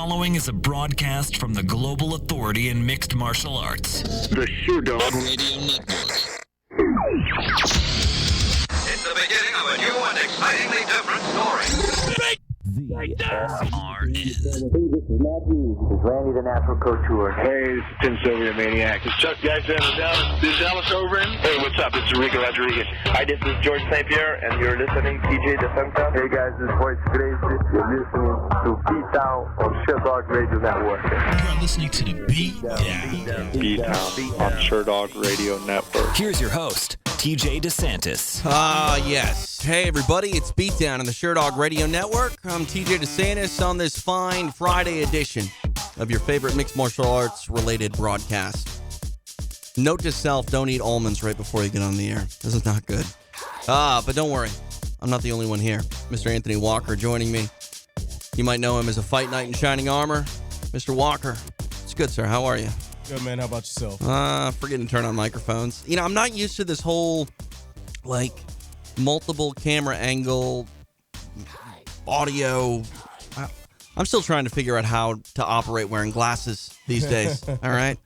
following is a broadcast from the global authority in mixed martial arts. The Sherdog Radio Network. It's the beginning of a new and excitingly different story. VSRN. This is Matthew. This is Randy the Natural Couture. Hey, this is Tim Sylvia Maniac. This is Chuck Jackson of Dallas. This is Alice Overin. Hey, what's up? This is Rico Rodriguez. Hi, this is George St. Pierre, and you're listening to TJ Defensa. Hey guys, this is Voice Gracie. You're listening to Beatdown on Sherdog Radio Network. You're listening to the Beatdown. Beatdown on Sherdog Radio Network. Here's your host, TJ DeSantis. Yes. Hey, everybody, it's Beatdown on the Sherdog Radio Network. I'm TJ DeSantis on this fine Friday edition of your favorite mixed martial arts related broadcast. Note to self, don't eat almonds right before you get on the air. This is not good. But don't worry. I'm not the only one here. Mr. Anthony Walker joining me. You might know him as a fight knight in shining armor. Mr. Walker. It's good, sir. How are you? Good, man. How about yourself? Forgetting to turn on microphones. You know, I'm not used to this whole, multiple camera angle audio. I'm still trying to figure out how to operate wearing glasses these days. All right?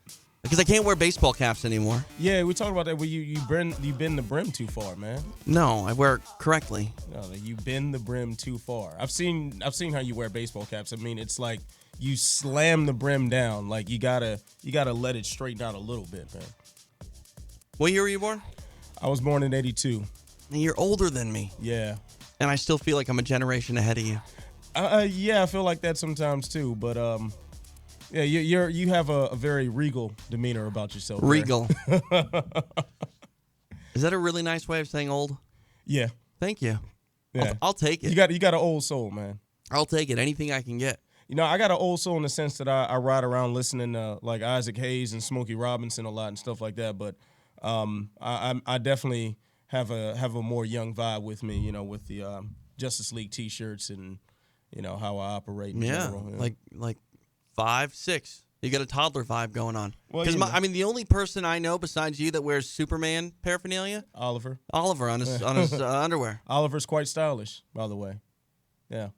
Because I can't wear baseball caps anymore. Yeah, we talked about that. Where you bend the brim too far, man. No, I wear it correctly. No, you bend the brim too far. I've seen how you wear baseball caps. I mean, it's like you slam the brim down. Like you gotta let it straighten out a little bit, man. What year were you born? I was born in '82. You're older than me. Yeah. And I still feel like I'm a generation ahead of you. Yeah, I feel like that sometimes too. But yeah, you have a very regal demeanor about yourself. Regal. Is that a really nice way of saying old? Yeah. Thank you. Yeah. I'll take it. You got an old soul, man. I'll take it. Anything I can get. You know, I got an old soul in the sense that I ride around listening to like Isaac Hayes and Smokey Robinson a lot and stuff like that. But I definitely have a more young vibe with me. You know, with the Justice League T-shirts and you know how I operate. In general, you know? like 5, 6. You got a toddler vibe going on. Well, Because I mean, the only person I know besides you that wears Superman paraphernalia, Oliver on his underwear. Oliver's quite stylish, by the way. Yeah.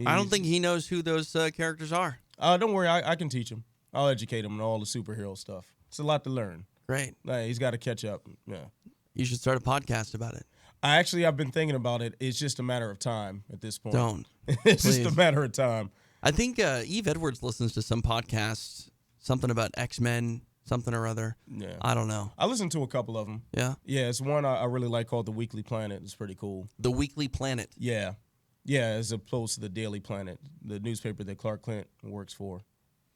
I don't think he knows who those characters are. Don't worry, I can teach him. I'll educate him on all the superhero stuff. It's a lot to learn. Great. He's got to catch up. Yeah. You should start a podcast about it. I've been thinking about it. It's just a matter of time at this point. Don't. It's Please. just a matter of time. I think Eve Edwards listens to some podcasts, something about X-Men, something or other. Yeah. I don't know. I listened to a couple of them. Yeah? Yeah, it's one I really like called The Weekly Planet. It's pretty cool. The Weekly Planet. Yeah. Yeah, as opposed to the Daily Planet, the newspaper that Clark Kent works for.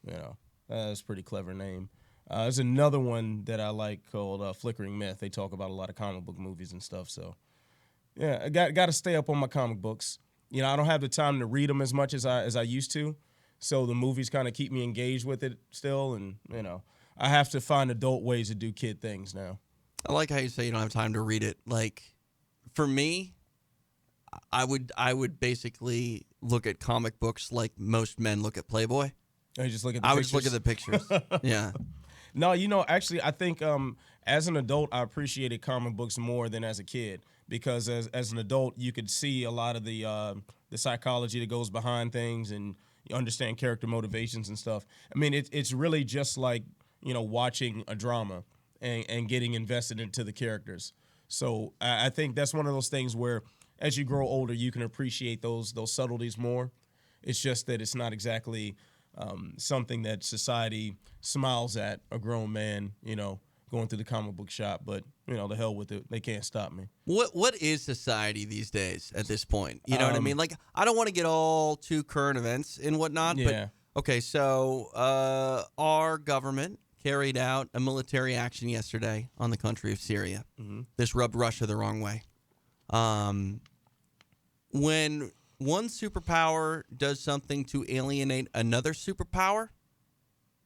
You know, that's a pretty clever name. There's another one that I like called Flickering Myth. They talk about a lot of comic book movies and stuff. So, yeah, I got to stay up on my comic books. You know, I don't have the time to read them as much as I used to. So the movies kind of keep me engaged with it still. And, you know, I have to find adult ways to do kid things now. I like how you say you don't have time to read it. Like, for me, I would basically look at comic books like most men look at Playboy. I just look at the I pictures. would just look at the pictures. Yeah. No, you know, actually, I think as an adult, I appreciated comic books more than as a kid because as an adult, you could see a lot of the psychology that goes behind things and you understand character motivations and stuff. I mean, it's really just like, you know, watching a drama and getting invested into the characters. So I think that's one of those things where as you grow older, you can appreciate those subtleties more. It's just that it's not exactly something that society smiles at a grown man, you know, going through the comic book shop. But, you know, the hell with it. They can't stop me. What is society these days at this point? You know what I mean? Like, I don't want to get all too current events and whatnot. Yeah. But, okay, so our government carried out a military action yesterday on the country of Syria. Mm-hmm. This rubbed Russia the wrong way. When one superpower does something to alienate another superpower,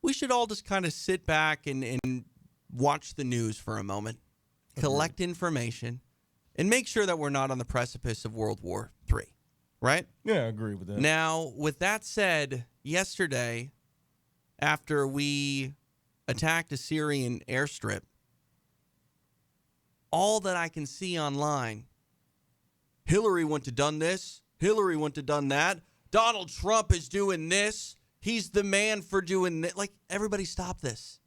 we should all just kind of sit back and watch the news for a moment, collect information, and make sure that we're not on the precipice of World War III, right? Yeah, I agree with that. Now, with that said, yesterday, after we attacked a Syrian airstrip, all that I can see online, Hillary wouldn't have done this, Hillary wouldn't have done that, Donald Trump is doing this, he's the man for doing this. Like, everybody stop this.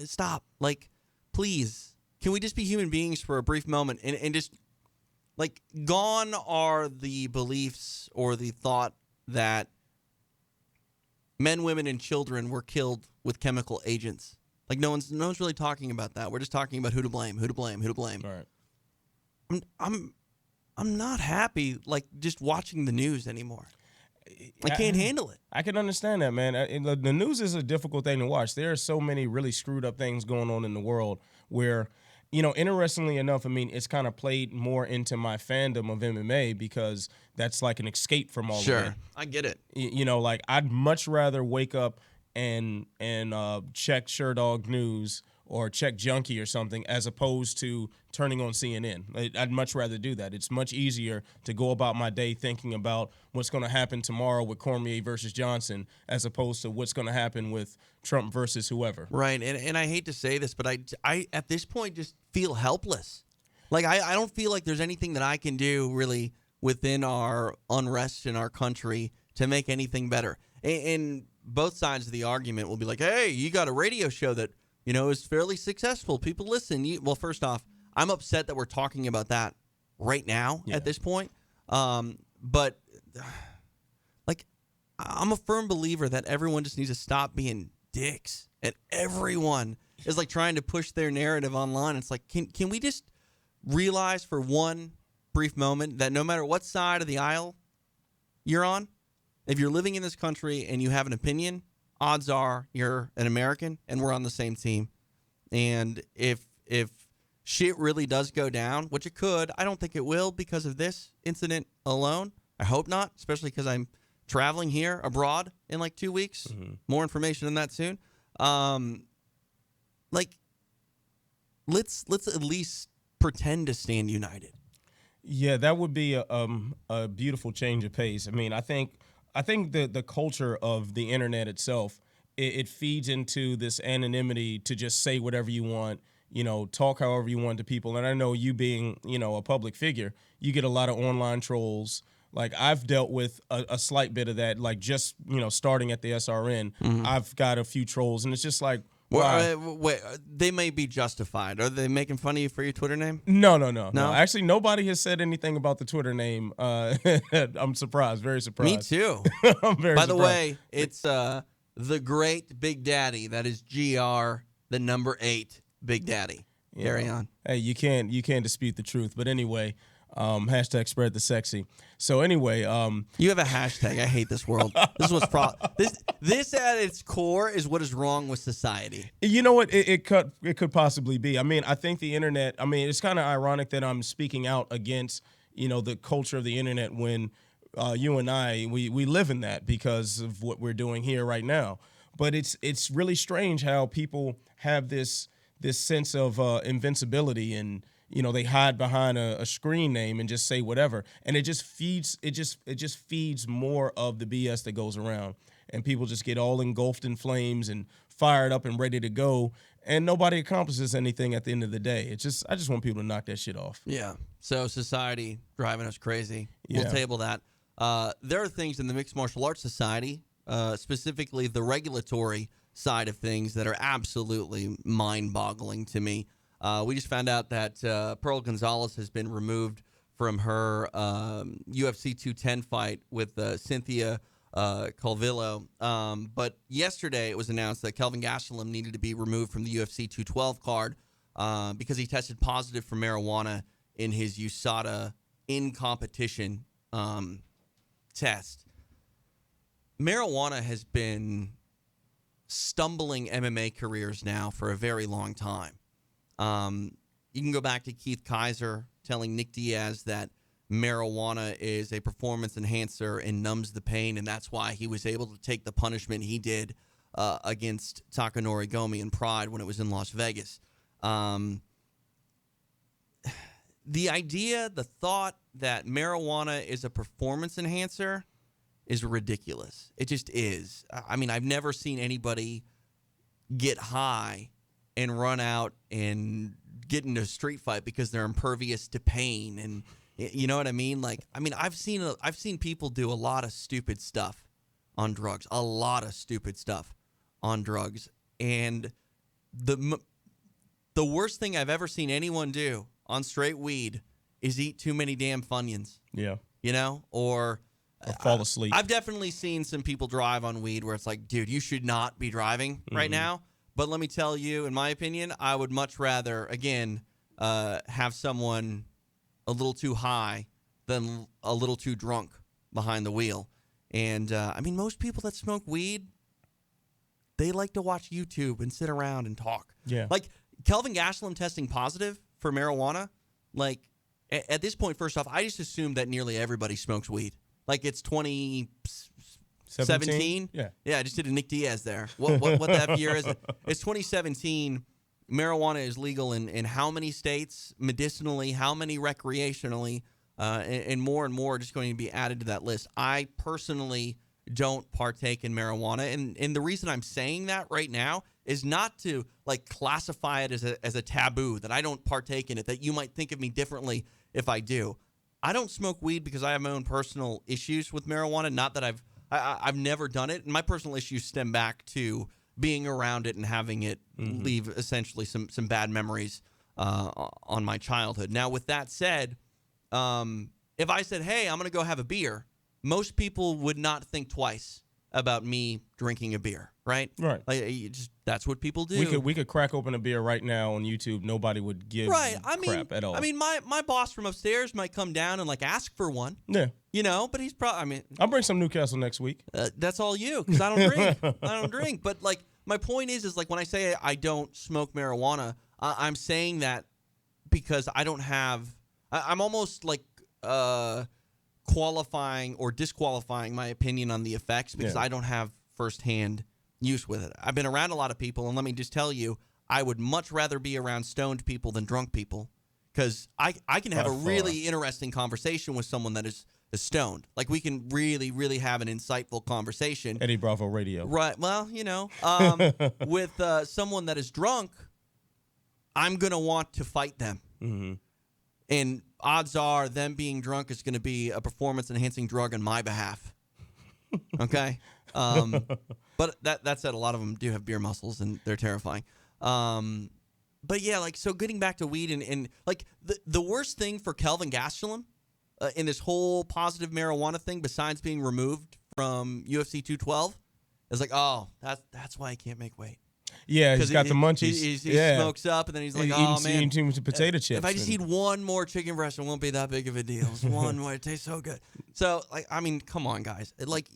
Stop. Like, please. Can we just be human beings for a brief moment and just, like, gone are the beliefs or the thought that men, women, and children were killed with chemical agents. Like, no one's really talking about that. We're just talking about who to blame. Right. I'm not happy, like, just watching the news anymore. I can't handle it. I can understand that, man. The news is a difficult thing to watch. There are so many really screwed up things going on in the world where, interestingly enough, I mean, it's kind of played more into my fandom of MMA because that's like an escape from all of it. Sure, I get it. Like, I'd much rather wake up and check Sherdog News or check Junkie or something as opposed to turning on CNN. I'd much rather do that. It's much easier to go about my day thinking about what's going to happen tomorrow with Cormier versus Johnson as opposed to what's going to happen with Trump versus whoever. Right, and I hate to say this, but I at this point just feel helpless. Like, I don't feel like there's anything that I can do really within our unrest in our country to make anything better. And both sides of the argument will be like, hey, you got a radio show that is fairly successful. People listen. Well, first off, I'm upset that we're talking about that right now at this point. But, like, I'm a firm believer that everyone just needs to stop being dicks. And everyone is, like, trying to push their narrative online. It's like, can we just realize for one brief moment that no matter what side of the aisle you're on, if you're living in this country and you have an opinion, odds are you're an American and we're on the same team. And if shit really does go down, which it could, I don't think it will because of this incident alone. I hope not, especially because I'm traveling here abroad in like 2 weeks. Mm-hmm. More information on that soon. Let's at least pretend to stand united. Yeah, that would be a beautiful change of pace. I mean, I think the culture of the internet itself, it feeds into this anonymity to just say whatever you want, talk however you want to people. And I know you being, a public figure, you get a lot of online trolls. Like, I've dealt with a slight bit of that, like just, starting at the SRN, mm-hmm. I've got a few trolls, and it's just like, well, wait, they may be justified. Are they making fun of you for your Twitter name? No. Actually, nobody has said anything about the Twitter name. I'm surprised, very surprised. Me too. I'm very By surprised. the way, it's the great Big Daddy. That is GR, the number 8 Big Daddy. Carry on. Hey, you can't dispute the truth. But anyway, hashtag spread the sexy. So anyway, you have a hashtag. I hate this world. This is what's this at its core is what is wrong with society. You know what? It could possibly be. I mean, I think the internet. I mean, it's kind of ironic that I'm speaking out against the culture of the internet when you and I we live in that because of what we're doing here right now. But it's really strange how people have this sense of invincibility and. They hide behind a screen name and just say whatever, and it just feeds more of the BS that goes around, and people just get all engulfed in flames and fired up and ready to go, and nobody accomplishes anything at the end of the day. I just want people to knock that shit off. Yeah. So society driving us crazy. Yeah. We'll table that. There are things in the Mixed Martial Arts Society, specifically the regulatory side of things, that are absolutely mind-boggling to me. We just found out that Pearl Gonzalez has been removed from her UFC 210 fight with Cynthia Calvillo. But yesterday it was announced that Kelvin Gastelum needed to be removed from the UFC 212 card because he tested positive for marijuana in his USADA in-competition test. Marijuana has been stumbling MMA careers now for a very long time. You can go back to Keith Kaiser telling Nick Diaz that marijuana is a performance enhancer and numbs the pain, and that's why he was able to take the punishment he did against Takanori Gomi in Pride when it was in Las Vegas. The thought that marijuana is a performance enhancer is ridiculous. It just is. I mean, I've never seen anybody get high and run out and get into a street fight because they're impervious to pain, and you know what I mean? Like, I mean, I've seen people do a lot of stupid stuff on drugs, a lot of stupid stuff on drugs. And the worst thing I've ever seen anyone do on straight weed is eat too many damn Funyuns. Yeah. You know, or fall asleep. I've definitely seen some people drive on weed where it's like, dude, you should not be driving right now. But let me tell you, in my opinion, I would much rather, again, have someone a little too high than a little too drunk behind the wheel. And, I mean, most people that smoke weed, they like to watch YouTube and sit around and talk. Yeah. Like, Kelvin Gastelum testing positive for marijuana, like, at this point, first off, I just assume that nearly everybody smokes weed. Like, it's 2017? Yeah. Yeah, I just did a Nick Diaz there. What the F year is it? It's 2017. Marijuana is legal in how many states medicinally, how many recreationally, and more just going to be added to that list. I personally don't partake in marijuana, and the reason I'm saying that right now is not to like classify it as a taboo, that I don't partake in it, that you might think of me differently if I do. I don't smoke weed because I have my own personal issues with marijuana. Not that I've never done it, and my personal issues stem back to being around it and having it leave essentially some bad memories on my childhood. Now, with that said, if I said, hey, I'm going to go have a beer, most people would not think twice about me drinking a beer, right? Right. Like, that's what people do. We could crack open a beer right now on YouTube. Nobody would give crap at all. I mean, my boss from upstairs might come down and like ask for one. Yeah. You know, but he's probably. I mean, I'll bring some Newcastle next week. That's all you, because I don't drink. I don't drink. But like, my point is like when I say I don't smoke marijuana, I'm saying that because I don't have. I'm almost like qualifying or disqualifying my opinion on the effects because I don't have firsthand use with it. I've been around a lot of people, and let me just tell you, I would much rather be around stoned people than drunk people, because I can have a really interesting conversation with someone that is stoned. Like, we can really, really have an insightful conversation. Eddie Bravo Radio. Right. Well, you know, with someone that is drunk, I'm going to want to fight them. Mm-hmm. And odds are them being drunk is going to be a performance-enhancing drug on my behalf. Okay? But that said, a lot of them do have beer muscles, and they're terrifying. But yeah, like, so getting back to weed and like, the worst thing for Kelvin Gastelum in this whole positive marijuana thing, besides being removed from UFC 212, is like, oh, that's why I can't make weight. Yeah, he's got the munchies. He smokes up, and then he's like, oh, man. Eating too much potato chips. If I just eat one more chicken breast, it won't be that big of a deal. It's one more. It tastes so good. So, like, I mean, come on, guys. Like,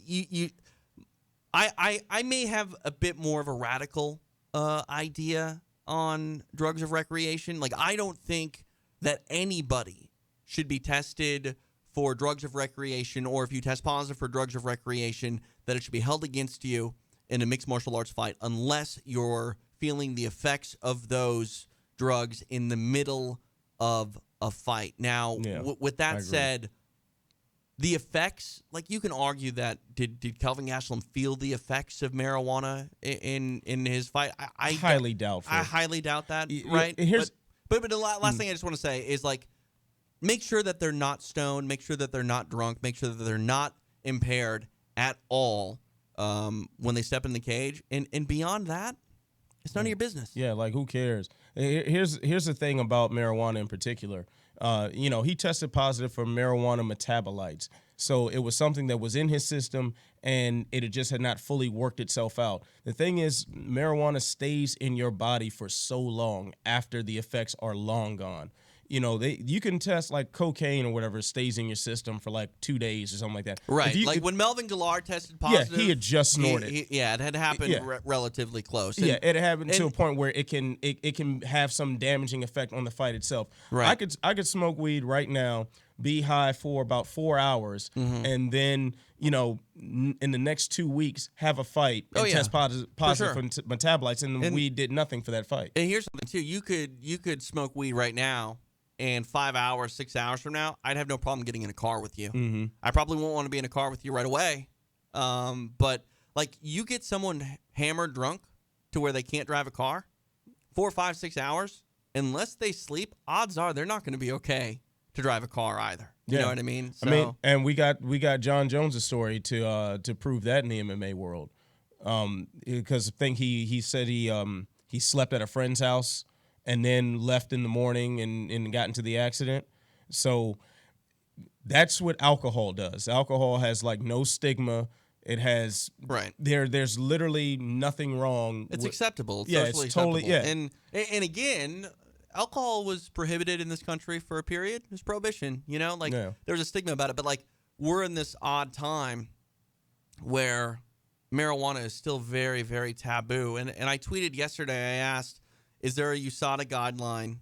I may have a bit more of a radical idea on drugs of recreation. Like, I don't think that anybody should be tested for drugs of recreation, or if you test positive for drugs of recreation, that it should be held against you in a mixed martial arts fight unless you're feeling the effects of those drugs in the middle of a fight. Now, with that said, the effects, like, you can argue that did Kelvin Gastelum feel the effects of marijuana in his fight? I highly doubtful. I highly doubt that, right? But the last thing I just want to say is, like, make sure that they're not stoned, make sure that they're not drunk, make sure that they're not impaired at all when they step in the cage, and beyond that, it's none of your business. Yeah, like, who cares? Here's the thing about marijuana in particular. He tested positive for marijuana metabolites, so it was something that was in his system, and it just had not fully worked itself out. The thing is, marijuana stays in your body for so long after the effects are long gone. You know, you can test like cocaine or whatever, stays in your system for like 2 days or something like that. Right. Like when Melvin Gillard tested positive. Yeah, he had just snorted. It had happened relatively close. And, it happened to a point where it can have some damaging effect on the fight itself. Right. I could smoke weed right now, be high for about 4 hours, and then, in the next 2 weeks, have a fight and test positive for metabolites, and the weed did nothing for that fight. And here's something too: you could smoke weed right now, and 5 hours, 6 hours from now, I'd have no problem getting in a car with you. Mm-hmm. I probably won't want to be in a car with you right away. But like, you get someone hammered drunk to where they can't drive a car, 4, 5, 6 hours, unless they sleep, odds are they're not going to be okay to drive a car either. You know what I mean? So, and we got John Jones' story to prove that in the MMA world, because I think he said he slept at a friend's house and then left in the morning and got into the accident. So that's what alcohol does. Alcohol has like no stigma. It has There's literally nothing wrong. It's acceptable. It's socially totally acceptable. And again, alcohol was prohibited in this country for a period. It was prohibition. There was a stigma about it. But like we're in this odd time where marijuana is still very, very taboo. And I tweeted yesterday. I asked, is there a USADA guideline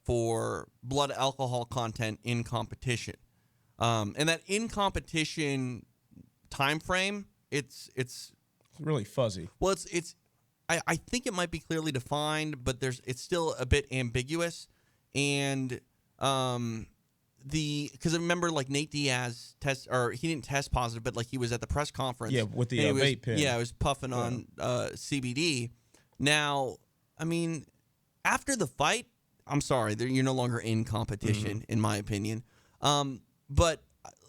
for blood alcohol content in competition? And that in competition time frame, it's really fuzzy. Well, I think it might be clearly defined, but it's still a bit ambiguous. And because I remember like Nate Diaz he didn't test positive, but like he was at the press conference. Yeah, with the vape pen. Yeah, I was puffing on CBD. Now, I mean, after the fight, I'm sorry, you're no longer in competition, in my opinion. But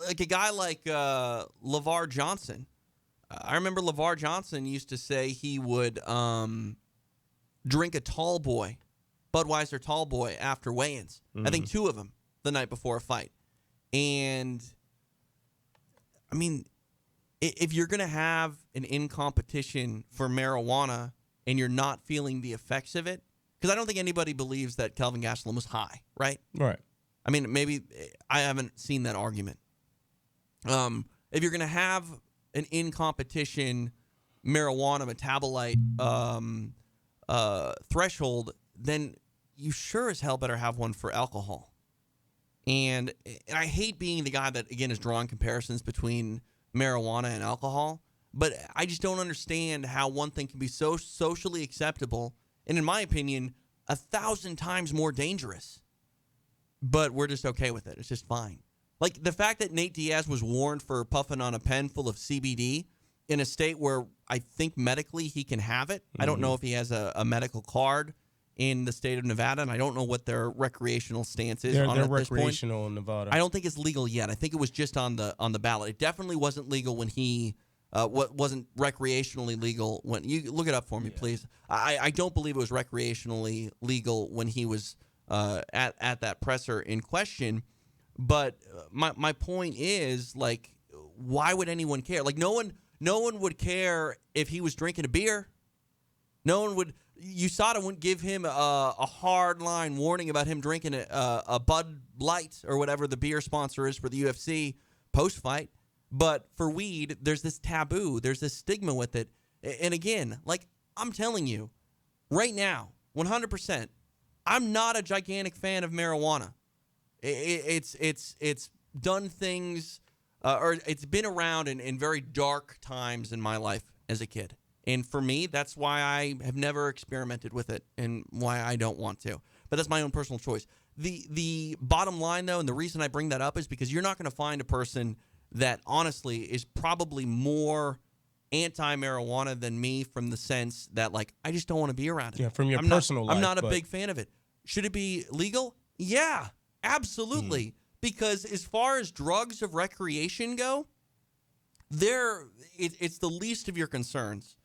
like a guy like LeVar Johnson, I remember LeVar Johnson used to say he would drink a tall boy, Budweiser tall boy, after weigh-ins. I think 2 of them the night before a fight. And, I mean, if you're going to have an in-competition for marijuana and you're not feeling the effects of it, because I don't think anybody believes that Kelvin Gastelum was high, right? Right. I mean, maybe I haven't seen that argument. If you're going to have an in-competition marijuana metabolite threshold, then you sure as hell better have one for alcohol. And I hate being the guy that, again, is drawing comparisons between marijuana and alcohol, but I just don't understand how one thing can be so socially acceptable and, in my opinion, 1,000 times more dangerous. But we're just okay with it. It's just fine. Like the fact that Nate Diaz was warned for puffing on a pen full of CBD in a state where I think medically he can have it. I don't know if he has a medical card in the state of Nevada, and I don't know what their recreational stance is on it at this point. They're recreational in Nevada. I don't think it's legal yet. I think it was just on the ballot. It definitely wasn't legal when he wasn't recreationally legal when you look it up for me, please. I don't believe it was recreationally legal when he was at that presser in question. But my point is, like, why would anyone care? Like, no one would care if he was drinking a beer. No one would. USADA wouldn't give him a hard line warning about him drinking a Bud Light or whatever the beer sponsor is for the UFC post fight. But for weed, there's this taboo. There's this stigma with it. And again, like I'm telling you, right now, 100%, I'm not a gigantic fan of marijuana. It's done things, or it's been around in very dark times in my life as a kid. And for me, that's why I have never experimented with it and why I don't want to. But that's my own personal choice. The bottom line, though, and the reason I bring that up is because you're not going to find a person that honestly is probably more anti-marijuana than me, from the sense that, like, I just don't want to be around it. Yeah, from your personal life. I'm not a big fan of it. Should it be legal? Yeah, absolutely. Because as far as drugs of recreation go, it's the least of your concerns,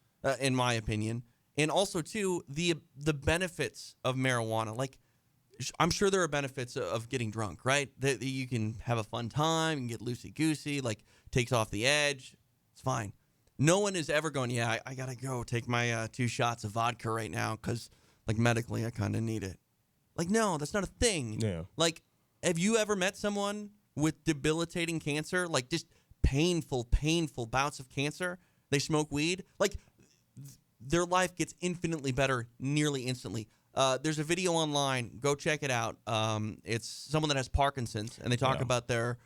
in my opinion. And also, too, the benefits of marijuana. Like, I'm sure there are benefits of getting drunk, right? That you can have a fun time and get loosey-goosey, like takes off the edge. It's fine. No one is ever going, yeah, I got to go take my 2 shots of vodka right now because, like, medically I kind of need it. Like, no, that's not a thing. Yeah. Like, have you ever met someone with debilitating cancer, like just painful bouts of cancer? They smoke weed? Like, their life gets infinitely better nearly instantly. There's a video online. Go check it out. It's someone that has Parkinson's, and they talk about their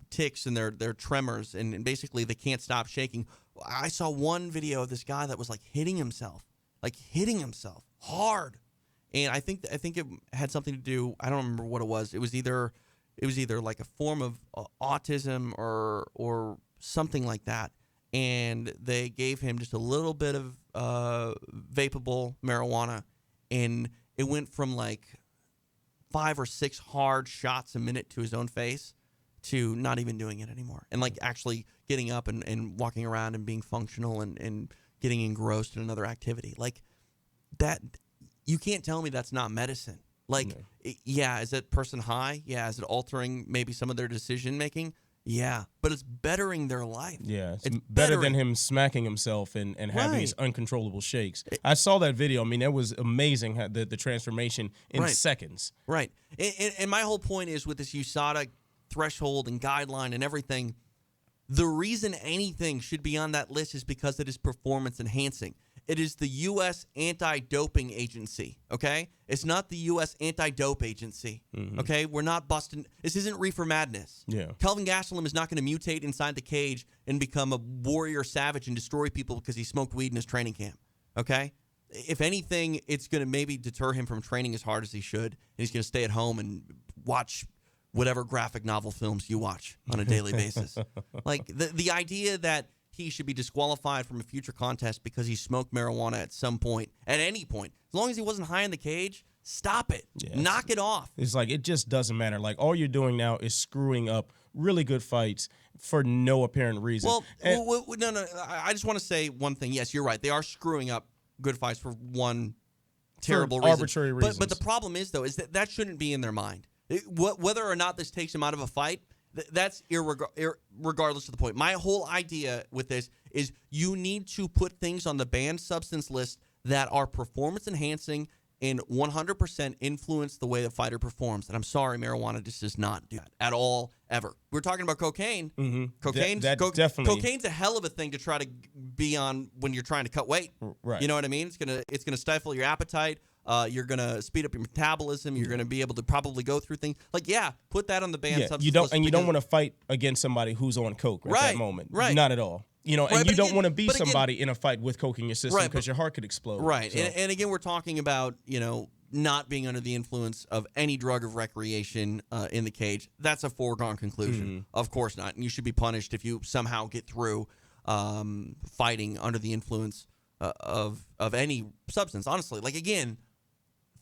tics and their tremors, and basically they can't stop shaking. I saw one video of this guy that was like hitting himself hard, and I think it had something to do. I don't remember what it was. It was either like a form of autism or something like that. And they gave him just a little bit of vapable marijuana, and it went from like 5 or 6 hard shots a minute to his own face to not even doing it anymore. And like actually getting up and walking around and being functional and getting engrossed in another activity. Like that, you can't tell me that's not medicine. Like, yeah, is that person high? Yeah. Is it altering maybe some of their decision making? Yeah. But it's bettering their life. Yeah. It's better than him smacking himself and having these uncontrollable shakes. I saw that video. I mean, that was amazing, how the transformation in seconds. Right. And my whole point is with this USADA threshold and guideline and everything, the reason anything should be on that list is because it is performance enhancing. It is the U.S. Anti-Doping Agency, okay? It's not the U.S. Anti-Dope Agency, okay? We're not busting. This isn't Reefer Madness. Yeah. Kelvin Gastelum is not going to mutate inside the cage and become a warrior savage and destroy people because he smoked weed in his training camp, okay? If anything, it's going to maybe deter him from training as hard as he should, and he's going to stay at home and watch whatever graphic novel films you watch on a daily basis. Like, the idea that he should be disqualified from a future contest because he smoked marijuana at some point, at any point. As long as he wasn't high in the cage, stop it. Yeah, knock it off. It's like, it just doesn't matter. Like, all you're doing now is screwing up really good fights for no apparent reason. Well, no. I just want to say one thing. Yes, you're right. They are screwing up good fights for one terrible reason. Arbitrary reasons. But the problem is, though, is that shouldn't be in their mind. Whether or not this takes him out of a fight, that's regardless of the point. My whole idea with this is you need to put things on the banned substance list that are performance enhancing and 100% influence the way the fighter performs. And I'm sorry, marijuana just does not do that at all, ever. We're talking about cocaine. Definitely. Cocaine's a hell of a thing to try to be on when you're trying to cut weight. Right. You know what I mean? It's gonna stifle your appetite. You're going to speed up your metabolism. You're going to be able to probably go through things. Like, put that on the banned substance list. You don't want to fight against somebody who's on coke at that moment. Right. Not at all. And you don't want to be somebody in a fight with coke in your system because your heart could explode. Right. So. And again, we're talking about, not being under the influence of any drug of recreation in the cage. That's a foregone conclusion. Of course not. And you should be punished if you somehow get through fighting under the influence of any substance. Honestly, like, again,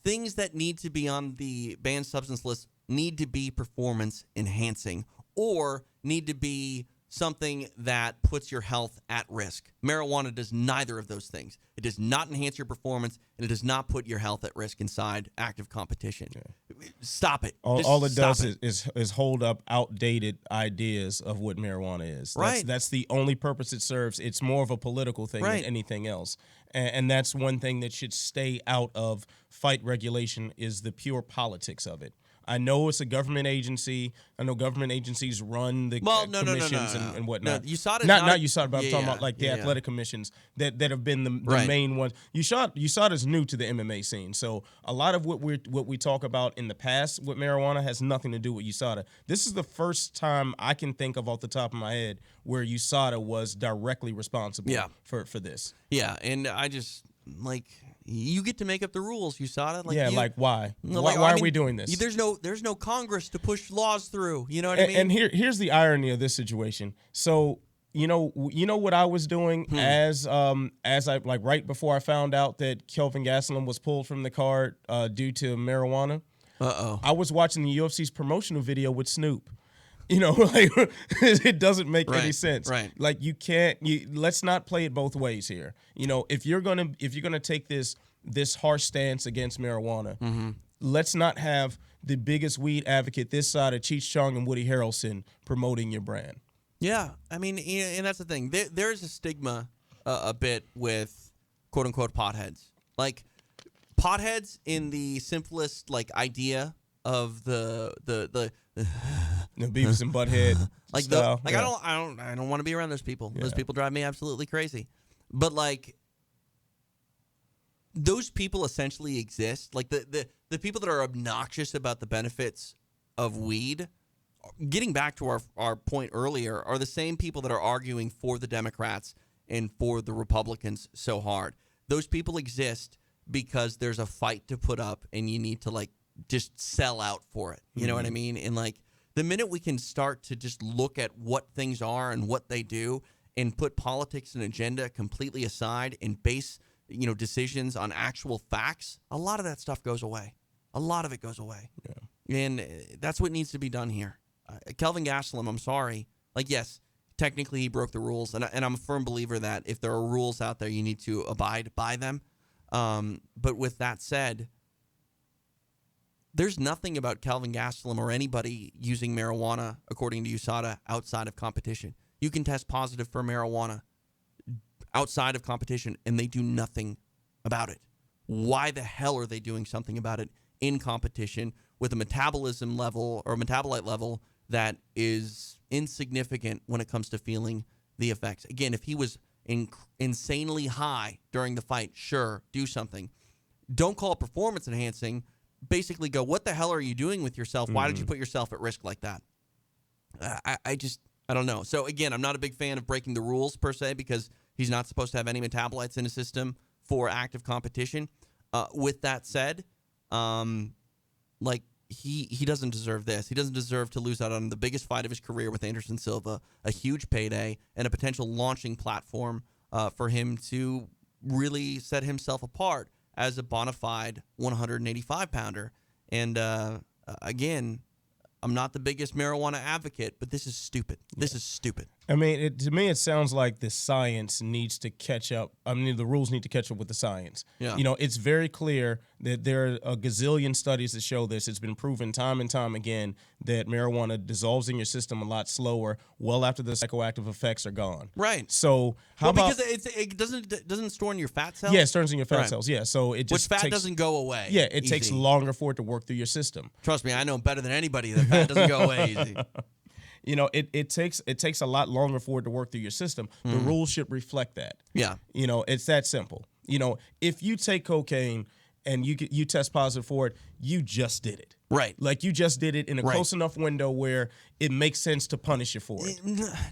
things that need to be on the banned substance list need to be performance enhancing or need to be something that puts your health at risk. Marijuana does neither of those things. It does not enhance your performance, and it does not put your health at risk inside active competition. Yeah. Stop it. All it does is hold up outdated ideas of what marijuana is. That's the only purpose it serves. It's more of a political thing than anything else. And that's one thing that should stay out of fight regulation is the pure politics of it. I know it's a government agency. I know government agencies run the commissions and whatnot. No, USADA not USADA, but I'm talking about like the athletic commissions that have been the main ones. USADA is new to the MMA scene, so a lot of what we talk about in the past with marijuana has nothing to do with USADA. This is the first time I can think of off the top of my head where USADA was directly responsible for this. Yeah, and I just like. You get to make up the rules, USADA. Why? Why are we doing this? There's no Congress to push laws through. You know what I mean? And here's the irony of this situation. So you know what I was doing as I right before I found out that Kelvin Gastelum was pulled from the card due to marijuana. I was watching the UFC's promotional video with Snoop. It doesn't make any sense. Right. Like let's not play it both ways here. If you're gonna take this harsh stance against marijuana, let's not have the biggest weed advocate this side of Cheech Chong and Woody Harrelson promoting your brand. Yeah, I mean, and that's the thing. There's a stigma a bit with quote unquote potheads. Like potheads in the simplest idea of the Beavis and Butthead style. I don't want to be around those people. Yeah. Those people drive me absolutely crazy. But those people essentially exist. Like the people that are obnoxious about the benefits of weed, getting back to our point earlier, are the same people that are arguing for the Democrats and for the Republicans so hard. Those people exist because there's a fight to put up and you need to just sell out for it. You know what I mean? And the minute we can start to just look at what things are and what they do and put politics and agenda completely aside and base, decisions on actual facts, a lot of that stuff goes away. A lot of it goes away. Yeah. And that's what needs to be done here. Kelvin Gastelum, I'm sorry. Like, yes, technically he broke the rules, and I'm a firm believer that if there are rules out there, you need to abide by them. But with that said, there's nothing about Kelvin Gastelum or anybody using marijuana, according to USADA, outside of competition. You can test positive for marijuana outside of competition, and they do nothing about it. Why the hell are they doing something about it in competition with a metabolism level or a metabolite level that is insignificant when it comes to feeling the effects? Again, if he was insanely high during the fight, sure, do something. Don't call it performance enhancing. Basically go, what the hell are you doing with yourself? Why did you put yourself at risk like that? I don't know. So, again, I'm not a big fan of breaking the rules per se because he's not supposed to have any metabolites in his system for active competition. With that said, he doesn't deserve this. He doesn't deserve to lose out on the biggest fight of his career with Anderson Silva, a huge payday, and a potential launching platform for him to really set himself apart as a bona fide 185-pounder. And, again, I'm not the biggest marijuana advocate, but this is stupid. This is stupid. I mean, to me, it sounds like the science needs to catch up. I mean, the rules need to catch up with the science. Yeah. You know, it's very clear that there are a gazillion studies that show this. It's been proven time and time again that marijuana dissolves in your system a lot slower, well after the psychoactive effects are gone. Right. So how about because it doesn't store in your fat cells? Yeah, it stores in your fat Right. cells. Yeah, so it just Which fat takes, doesn't go away. Yeah, it takes easy. longer for it to work through your system. Trust me, I know better than anybody that fat doesn't go away easy. You know, it takes a lot longer for it to work through your system. The rules should reflect that. Yeah. You know, it's that simple. You know, if you take cocaine and you test positive for it, you just did it. Right. Like you just did it in a Right. close enough window where it makes sense to punish you for it.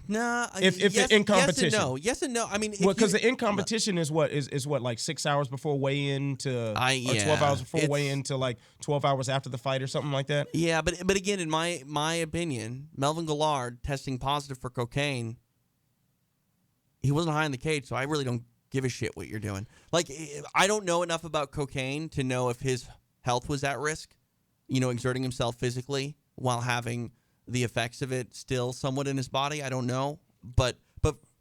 Nah. If it's in competition. Yes and no. I mean, Well, because the in competition is what like 6 hours before weigh-in to or 12 hours before weigh-in to like 12 hours after the fight or something like that. Yeah, but again, in my opinion, Melvin Gillard testing positive for cocaine, he wasn't high in the cage, so I really don't give a shit what you're doing. Like, I don't know enough about cocaine to know if his health was at risk, you know, exerting himself physically while having the effects of it still somewhat in his body. I don't know. But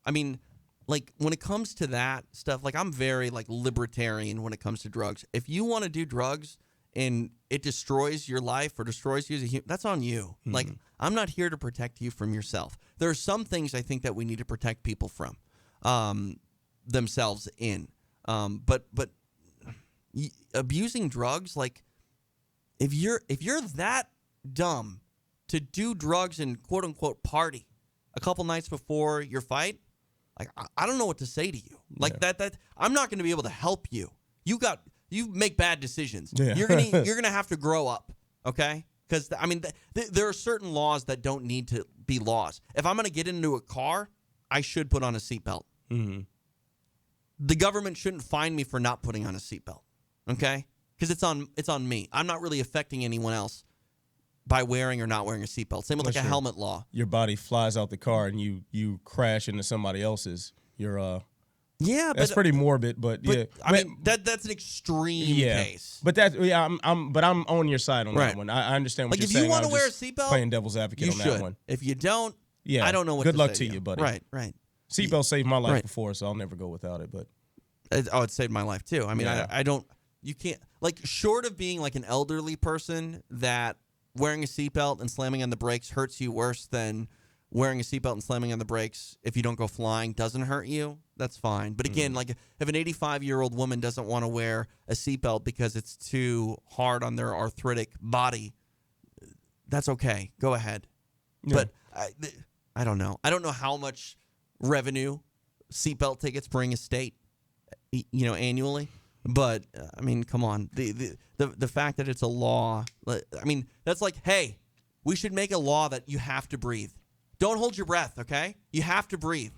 I mean, like, when it comes to that stuff, like, I'm very, like, libertarian when it comes to drugs. If you want to do drugs and it destroys your life or destroys you as a human, that's on you. Like, I'm not here to protect you from yourself. There are some things I think that we need to protect people from themselves in. But abusing drugs, like, if you're that dumb to do drugs and quote unquote party a couple nights before your fight, like, I don't know what to say to you. Like, that I'm not going to be able to help you. You make bad decisions. Yeah. You're gonna have to grow up, okay? Because I mean, there are certain laws that don't need to be laws. If I'm going to get into a car, I should put on a seatbelt. Mm-hmm. The government shouldn't fine me for not putting on a seatbelt, okay? Because it's on me. I'm not really affecting anyone else by wearing or not wearing a seatbelt. Same with like a helmet law. Your body flies out the car and you crash into somebody else's. That's pretty morbid, but yeah. I mean, that's an extreme case. But I'm on your side on that one. I understand what like you're saying. If you want to wear a seatbelt, playing devil's advocate on that one. If you don't, yeah, I don't know what. Good to luck say to you, buddy. Right. Seatbelt saved my life before, so I'll never go without it. But it saved my life too. I mean, Yeah. I don't. You can't, like, short of being like an elderly person, that wearing a seatbelt and slamming on the brakes hurts you worse than wearing a seatbelt and slamming on the brakes if you don't go flying doesn't hurt you. That's fine. But again, like, if an 85-year-old woman doesn't want to wear a seatbelt because it's too hard on their arthritic body, that's okay. Go ahead. Yeah. But I don't know. I don't know how much revenue seatbelt tickets bring a state, you know, annually. But I mean, come on. The fact that it's a law, I mean, that's like, hey, we should make a law that you have to breathe. Don't hold your breath, okay? You have to breathe.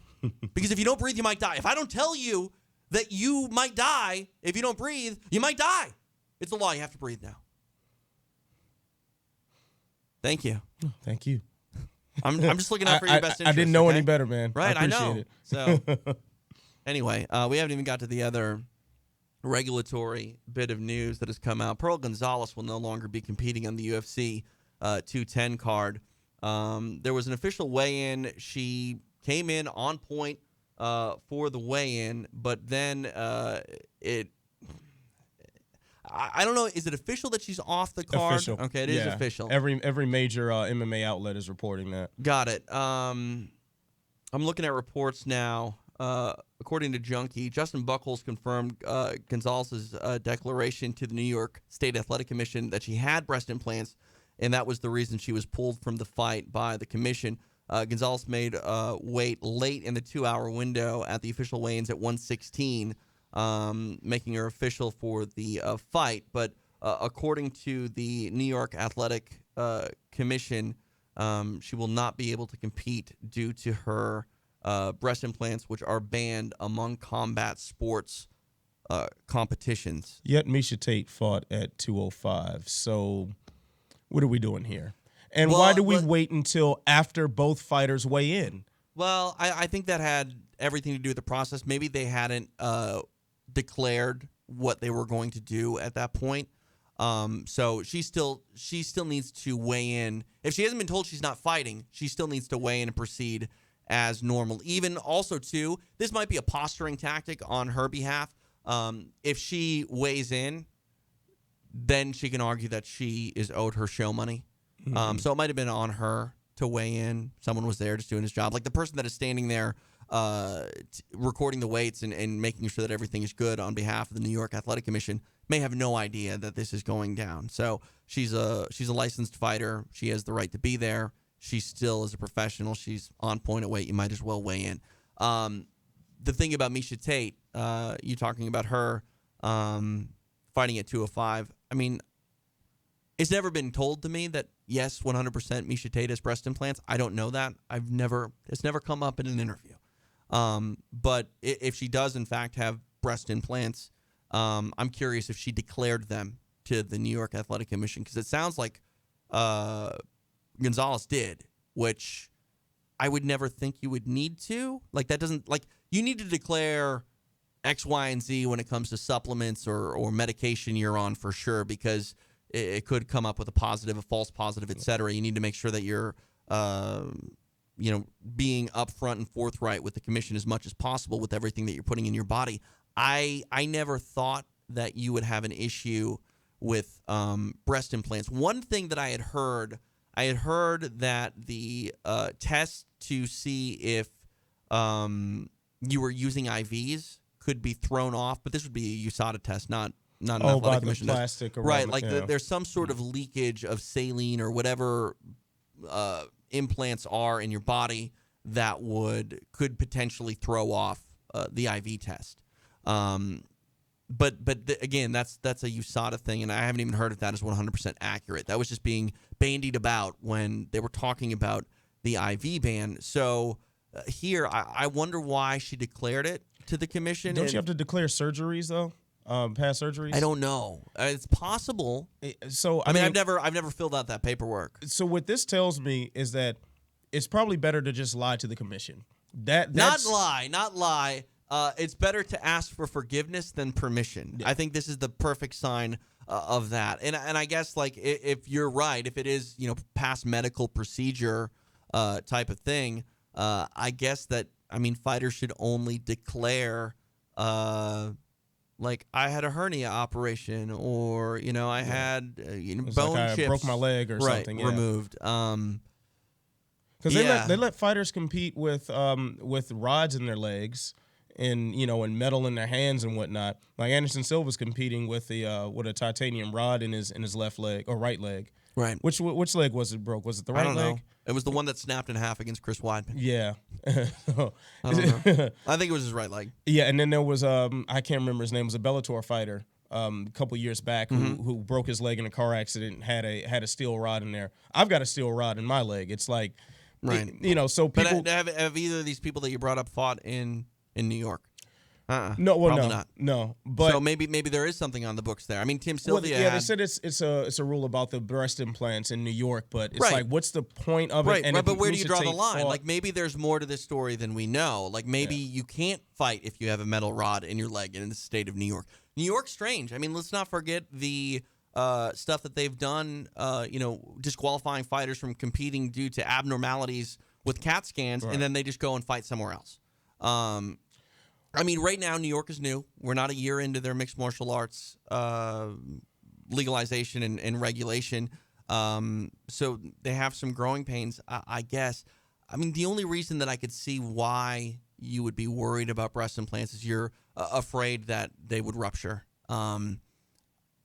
Because if you don't breathe, you might die. If I don't tell you that you might die, if you don't breathe, you might die. It's a law. You have to breathe now. Thank you. thank you. I'm just looking out for your best interest. I didn't know okay? any better, man. Right, I appreciate know. it. So, anyway, we haven't even got to the other regulatory bit of news that has come out. Pearl Gonzalez will no longer be competing on the UFC 210 card. There was an official weigh-in. She came in on point for the weigh-in, but then I don't know. Is it official that she's off the card? Official. Okay, it is official. Every major MMA outlet is reporting that. Got it. I'm looking at reports now. According to Junkie, Justin Buchholz confirmed Gonzalez's declaration to the New York State Athletic Commission that she had breast implants, and that was the reason she was pulled from the fight by the commission. Gonzalez made weight late in the 2-hour window at the official weigh-ins at 116, making her official for the fight. But according to the New York Athletic Commission, she will not be able to compete due to her breast implants, which are banned among combat sports competitions. Yet Miesha Tate fought at 205. So what are we doing here? And why do we wait until after both fighters weigh in? Well, I think that had everything to do with the process. Maybe they hadn't declared what they were going to do at that point. So she still needs to weigh in. If she hasn't been told she's not fighting, she still needs to weigh in and proceed as normal. Even also, too, this might be a posturing tactic on her behalf. If she weighs in, then she can argue that she is owed her show money. So it might have been on her to weigh in. Someone was there just doing his job. Like the person that is standing there recording the weights and making sure that everything is good on behalf of the New York Athletic Commission may have no idea that this is going down. So she's a licensed fighter. She has the right to be there. She still is a professional. She's on point at weight. You might as well weigh in. The thing about Miesha Tate, you talking about her fighting at 205. I mean, it's never been told to me that, yes, 100% Miesha Tate has breast implants. I don't know that. It's never come up in an interview. But if she does, in fact, have breast implants, I'm curious if she declared them to the New York Athletic Commission, because it sounds like Gonzalez did, which I would never think you would need to. Like, that doesn't, like, you need to declare X, Y, and Z when it comes to supplements or medication you're on for sure, because it could come up with a positive, a false positive, et cetera. You need to make sure that you're, being upfront and forthright with the commission as much as possible with everything that you're putting in your body. I never thought that you would have an issue with breast implants. One thing that I had heard that the test to see if you were using IVs could be thrown off, but this would be a USADA test, not an athletic commission test. Plastic Right, like there's some sort of leakage of saline or whatever implants are in your body that could potentially throw off the IV test. But again, that's a USADA thing, and I haven't even heard if that is 100% accurate. That was just being bandied about when they were talking about the IV ban. So here, I wonder why she declared it to the commission. Don't you have to declare surgeries though? Past surgeries? I don't know. It's possible. So I mean, I've never filled out that paperwork. So what this tells me is that it's probably better to just lie to the commission. That's not lie. It's better to ask for forgiveness than permission. Yeah. I think this is the perfect sign of that. And I guess, like, if you're right, if it is, past medical procedure type of thing, I guess that, fighters should only declare, like, I had a hernia operation, or, I had bone like chips. I broke my leg or something. Removed. Because they let fighters compete with rods in their legs and and metal in their hands and whatnot. Like Anderson Silva's competing with a titanium rod in his left leg or right leg. Right. Which leg was it broke? Was it the right leg? I don't know. It was the one that snapped in half against Chris Weidman. Yeah. I don't know. I think it was his right leg. Yeah, and then there was I can't remember his name. It was a Bellator fighter a couple years back who broke his leg in a car accident and had a steel rod in there. I've got a steel rod in my leg. It's like, right. So people. But have either of these people that you brought up fought in New York? No, well, probably no, not. No. But so maybe there is something on the books there. Tim Sylvia. They said it's a rule about the breast implants in New York, but it's like, what's the point of it? Right, and but where do you draw the line? Like, maybe there's more to this story than we know. Like, maybe you can't fight if you have a metal rod in your leg in the state of New York. New York's strange. I mean, let's not forget the stuff that they've done, disqualifying fighters from competing due to abnormalities with CAT scans, and then they just go and fight somewhere else. I mean, right now, New York is new. We're not a year into their mixed martial arts legalization and regulation. So they have some growing pains, I guess. I mean, the only reason that I could see why you would be worried about breast implants is you're afraid that they would rupture. I'm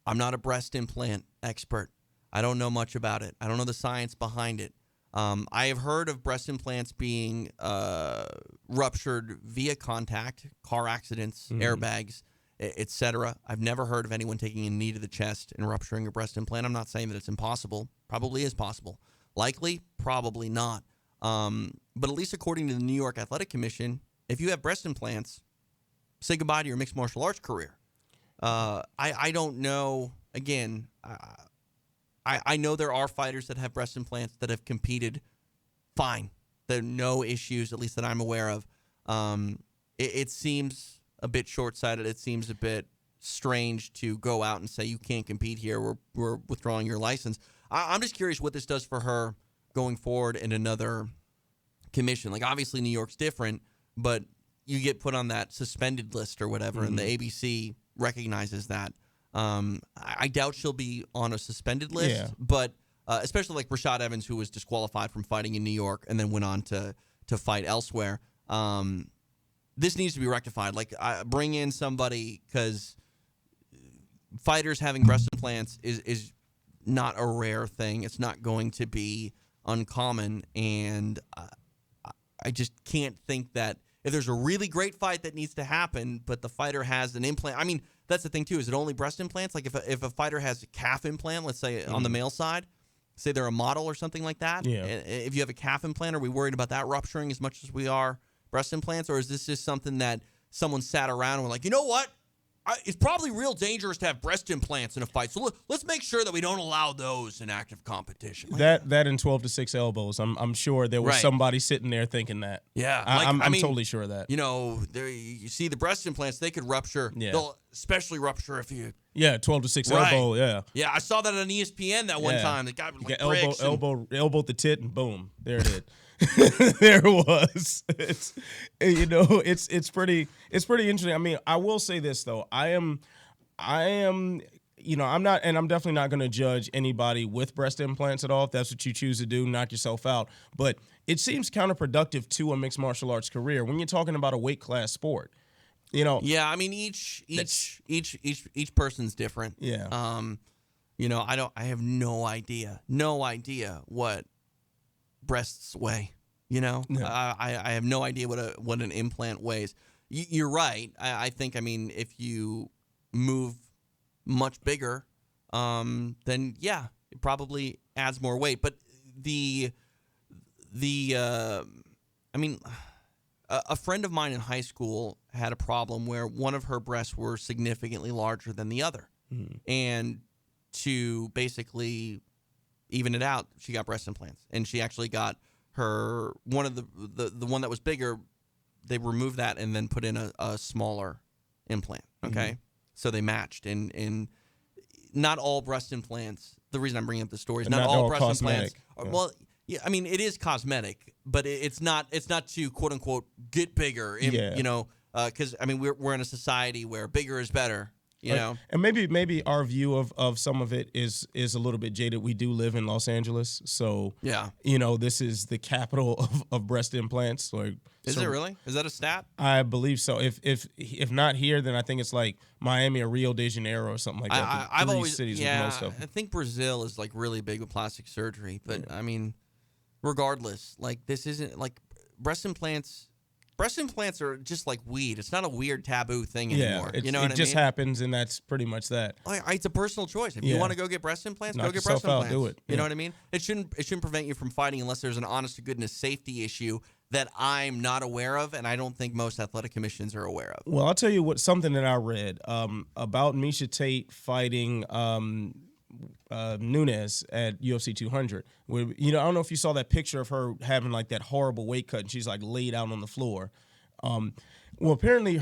not a breast implant expert. I don't know much about it. I don't know the science behind it. I have heard of breast implants being ruptured via contact, car accidents, airbags, etc. I've never heard of anyone taking a knee to the chest and rupturing a breast implant. I'm not saying that it's impossible. Probably is possible. Likely? Probably not. But at least according to the New York Athletic Commission, if you have breast implants, say goodbye to your mixed martial arts career. I don't know. Again, I know there are fighters that have breast implants that have competed fine. There are no issues, at least that I'm aware of. It seems a bit short-sighted. It seems a bit strange to go out and say you can't compete here. We're withdrawing your license. I'm just curious what this does for her going forward in another commission. Like, obviously New York's different, but you get put on that suspended list or whatever, and the ABC recognizes that. I doubt she'll be on a suspended list, but especially like Rashad Evans, who was disqualified from fighting in New York and then went on to fight elsewhere. This needs to be rectified. Like, bring in somebody, because fighters having breast implants is not a rare thing. It's not going to be uncommon, and I just can't think that if there's a really great fight that needs to happen, but the fighter has an implant. I mean, that's the thing too. Is it only breast implants? Like if a fighter has a calf implant, let's say on the male side, say they're a model or something like that. Yeah. If you have a calf implant, are we worried about that rupturing as much as we are breast implants, or is this just something that someone sat around and were like, you know what? It's probably real dangerous to have breast implants in a fight, so let's make sure that we don't allow those in active competition. Like, that and 12-6 elbows. I'm sure there was somebody sitting there thinking that. Yeah, I'm totally sure of that. You know, you see the breast implants, they could rupture. Yeah. They'll especially rupture if you. Yeah, 12-6 elbow. Yeah. Yeah, I saw that on ESPN that one time. The guy was like elbowed the tit, and boom, there it is. There it was. It's pretty interesting. I mean, I will say this though. I am, I'm not, and I'm definitely not going to judge anybody with breast implants at all. If that's what you choose to do, knock yourself out. But it seems counterproductive to a mixed martial arts career when you're talking about a weight class sport. Yeah, I mean each person's different. Yeah. I have no idea what breasts weigh. No. I have no idea what an implant weighs. You're right. I think, if you move much bigger, then yeah, it probably adds more weight. But a friend of mine in high school had a problem where one of her breasts were significantly larger than the other. Mm-hmm. And to basically even it out, she got breast implants. And she actually got her one of the one that was bigger, they removed that and then put in a smaller implant. Okay. Mm-hmm. So they matched. And not all breast implants, the reason I'm bringing up the story is not all breast cosmetic. Implants. Yeah. Well, yeah, it is cosmetic, but it's not to quote unquote get bigger. Because we're in a society where bigger is better. And maybe our view of some of it is a little bit jaded. We do live in Los Angeles, so yeah, this is the capital of breast implants. Is it really? Is that a stat? I believe so. If not here, then I think it's like Miami or Rio de Janeiro or something like that. I've always cities with most of them. I think Brazil is like really big with plastic surgery, but regardless, like this isn't like breast implants. Breast implants are just like weed. It's not a weird taboo thing anymore. It just happens, and that's pretty much that. It's a personal choice. If you want to go get breast implants, go get breast implants. Do it. You know what I mean? It shouldn't prevent you from fighting unless there's an honest to goodness safety issue that I'm not aware of, and I don't think most athletic commissions are aware of. Well, I'll tell you something that I read about Miesha Tate fighting Nunes at UFC 200. I don't know if you saw that picture of her having like that horrible weight cut and she's like laid out on the floor. Well, apparently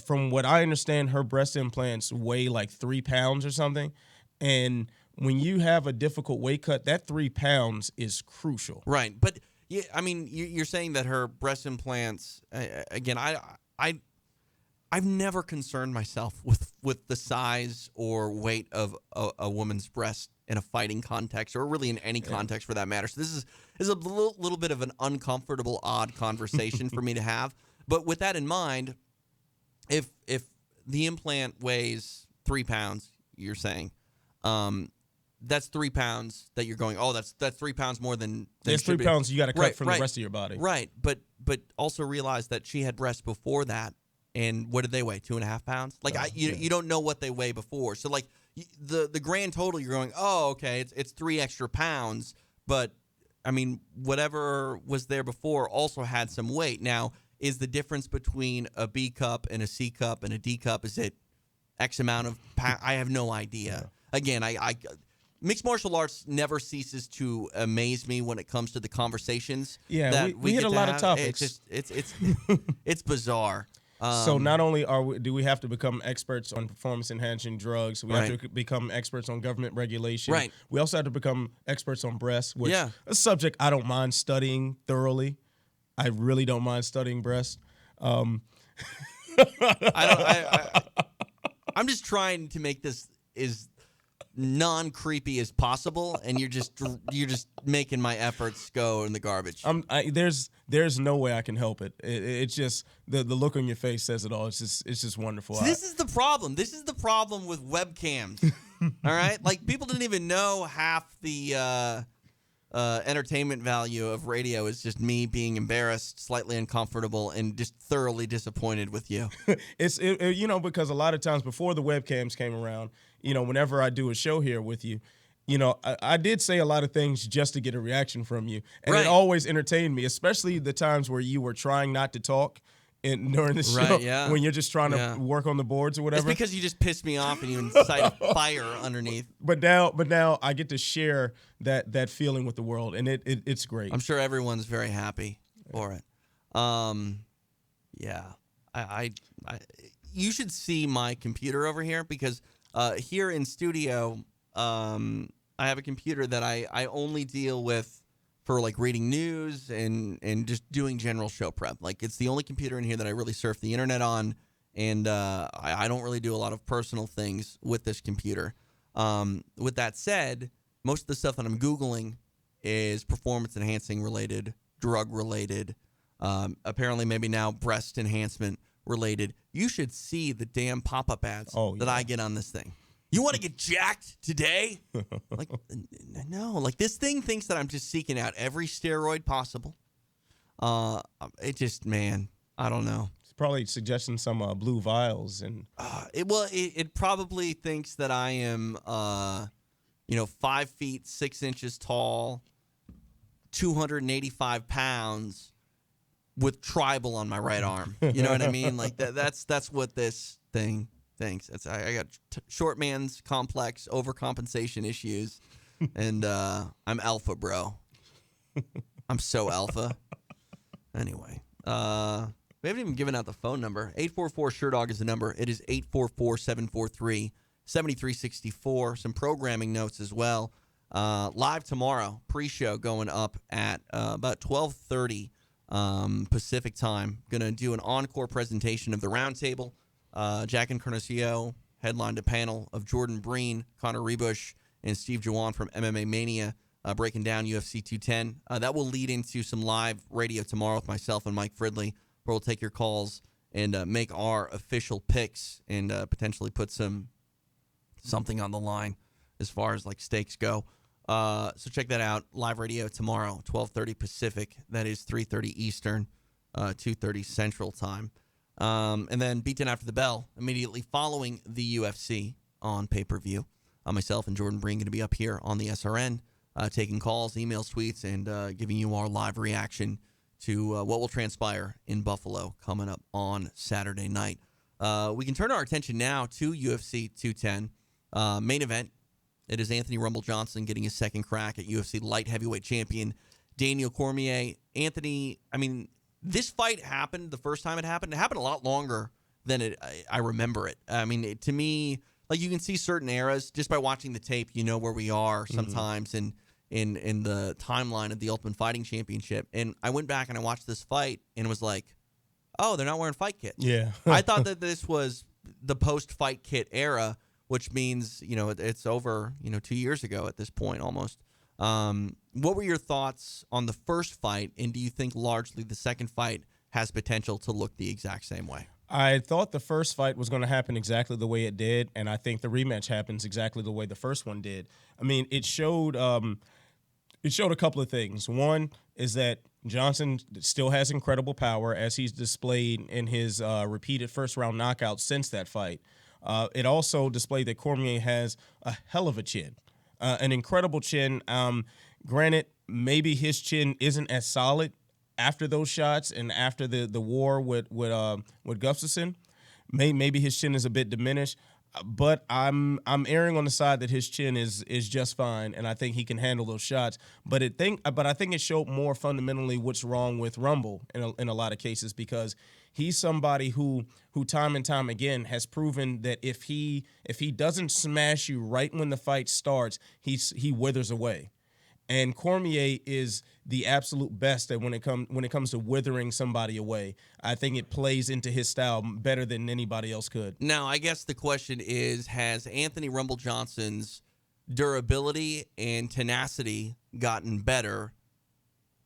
from what I understand, her breast implants weigh like 3 pounds or something. And when you have a difficult weight cut, that 3 pounds is crucial. Right. But, yeah, I mean, you're saying that her breast implants, again, I've never concerned myself with the size or weight of a woman's breast in a fighting context, or really in any context for that matter. So this is a little bit of an uncomfortable, odd conversation for me to have. But with that in mind, if the implant weighs 3 pounds, you're saying, that's 3 pounds that you're going, oh, that's 3 pounds more than There's 3 pounds you got to cut from the rest of your body. Right. But also realize that she had breasts before that. And what did they weigh? 2.5 pounds? Like, you don't know what they weigh before. So, like, the grand total, you're going, oh, okay, it's 3 extra pounds. But, I mean, whatever was there before also had some weight. Now, is the difference between a B cup and a C cup and a D cup, is it X amount of pounds? I have no idea. Yeah. Again, I mixed martial arts never ceases to amaze me when it comes to the conversations. Yeah, that we hit a lot of topics. It's bizarre. So not only do we have to become experts on performance-enhancing drugs, we have to become experts on government regulation. Right. We also have to become experts on breasts, which is a subject I don't mind studying thoroughly. I really don't mind studying breasts. I'm just trying to make this as non-creepy as possible, and you're just making my efforts go in the garbage. There's no way I can help it. It's just the look on your face says it all. It's just wonderful. So this is the problem. This is the problem with webcams. All right, like people didn't even know half the entertainment value of radio is just me being embarrassed, slightly uncomfortable, and just thoroughly disappointed with you. It's because a lot of times before the webcams came around, whenever I do a show here with you, I did say a lot of things just to get a reaction from you, and it always entertained me, especially the times where you were trying not to talk during the show, when you're just trying to work on the boards or whatever. It's because you just pissed me off and you incite a fire underneath. But now I get to share that feeling with the world, and it's great. I'm sure everyone's very happy for it. Yeah, I you should see my computer over here, because here in studio, I have a computer that I only deal with for like reading news and just doing general show prep. Like, it's the only computer in here that I really surf the internet on, and I don't really do a lot of personal things with this computer. With that said, most of the stuff that I'm Googling is performance enhancing related, drug related, apparently maybe now breast enhancement related. You should see the damn pop-up ads that I get on this thing. You want to get jacked today? Like, no. Like, this thing thinks that I'm just seeking out every steroid possible. It just, man, I don't know. It's probably suggesting some blue vials and. It probably thinks that I am, 5 feet 6 inches tall, 285 pounds, with tribal on my right arm. You know what I mean? Like that's what this thing thinks. I got short man's complex, overcompensation issues, and I'm alpha, bro. I'm so alpha. Anyway, we haven't even given out the phone number. 844-SHERDOG is the number. It is 844-743-7364. Some programming notes as well. Live tomorrow, pre-show going up at about 12:30 Pacific time. Going to do an encore presentation of the roundtable. Jack Encarnacio headlined a panel of Jordan Breen, Connor Rebush, and Steve Jawan from MMA Mania breaking down UFC 210. That will lead into some live radio tomorrow with myself and Mike Fridley, where we'll take your calls and make our official picks and potentially put something on the line as far as like stakes go. So check that out. Live radio tomorrow, 12:30 Pacific. That is 3:30 Eastern, 2:30 Central Time. And then Beatdown After the Bell, immediately following the UFC on pay-per-view. Myself and Jordan Breen going to be up here on the SRN, taking calls, emails, tweets, and giving you our live reaction to what will transpire in Buffalo coming up on Saturday night. We can turn our attention now to UFC 210. Main event, it is Anthony Rumble Johnson getting his second crack at UFC light heavyweight champion Daniel Cormier. Anthony, this fight happened the first time it happened. It happened a lot longer than I remember it. I mean, to me, like, you can see certain eras just by watching the tape. You know where we are sometimes in the timeline of the Ultimate Fighting Championship. And I went back and I watched this fight and was like, oh, they're not wearing fight kits. Yeah. I thought that this was the post-fight kit era, which means, it's over, 2 years ago at this point almost. What were your thoughts on the first fight, and do you think largely the second fight has potential to look the exact same way? I thought the first fight was going to happen exactly the way it did, and I think the rematch happens exactly the way the first one did. I mean, it showed a couple of things. One is that Johnson still has incredible power, as he's displayed in his repeated first-round knockouts since that fight. It also displayed that Cormier has a hell of a chin, an incredible chin. Granted, maybe his chin isn't as solid after those shots and after the war with Gustafsson. Maybe his chin is a bit diminished, but I'm erring on the side that his chin is just fine, and I think he can handle those shots. But I think it showed more fundamentally what's wrong with Rumble in a lot of cases, because he's somebody who time and time again has proven that if he doesn't smash you right when the fight starts, he withers away. And Cormier is the absolute best at when it comes to withering somebody away. I think it plays into his style better than anybody else could. Now, I guess the question is, has Anthony Rumble Johnson's durability and tenacity gotten better,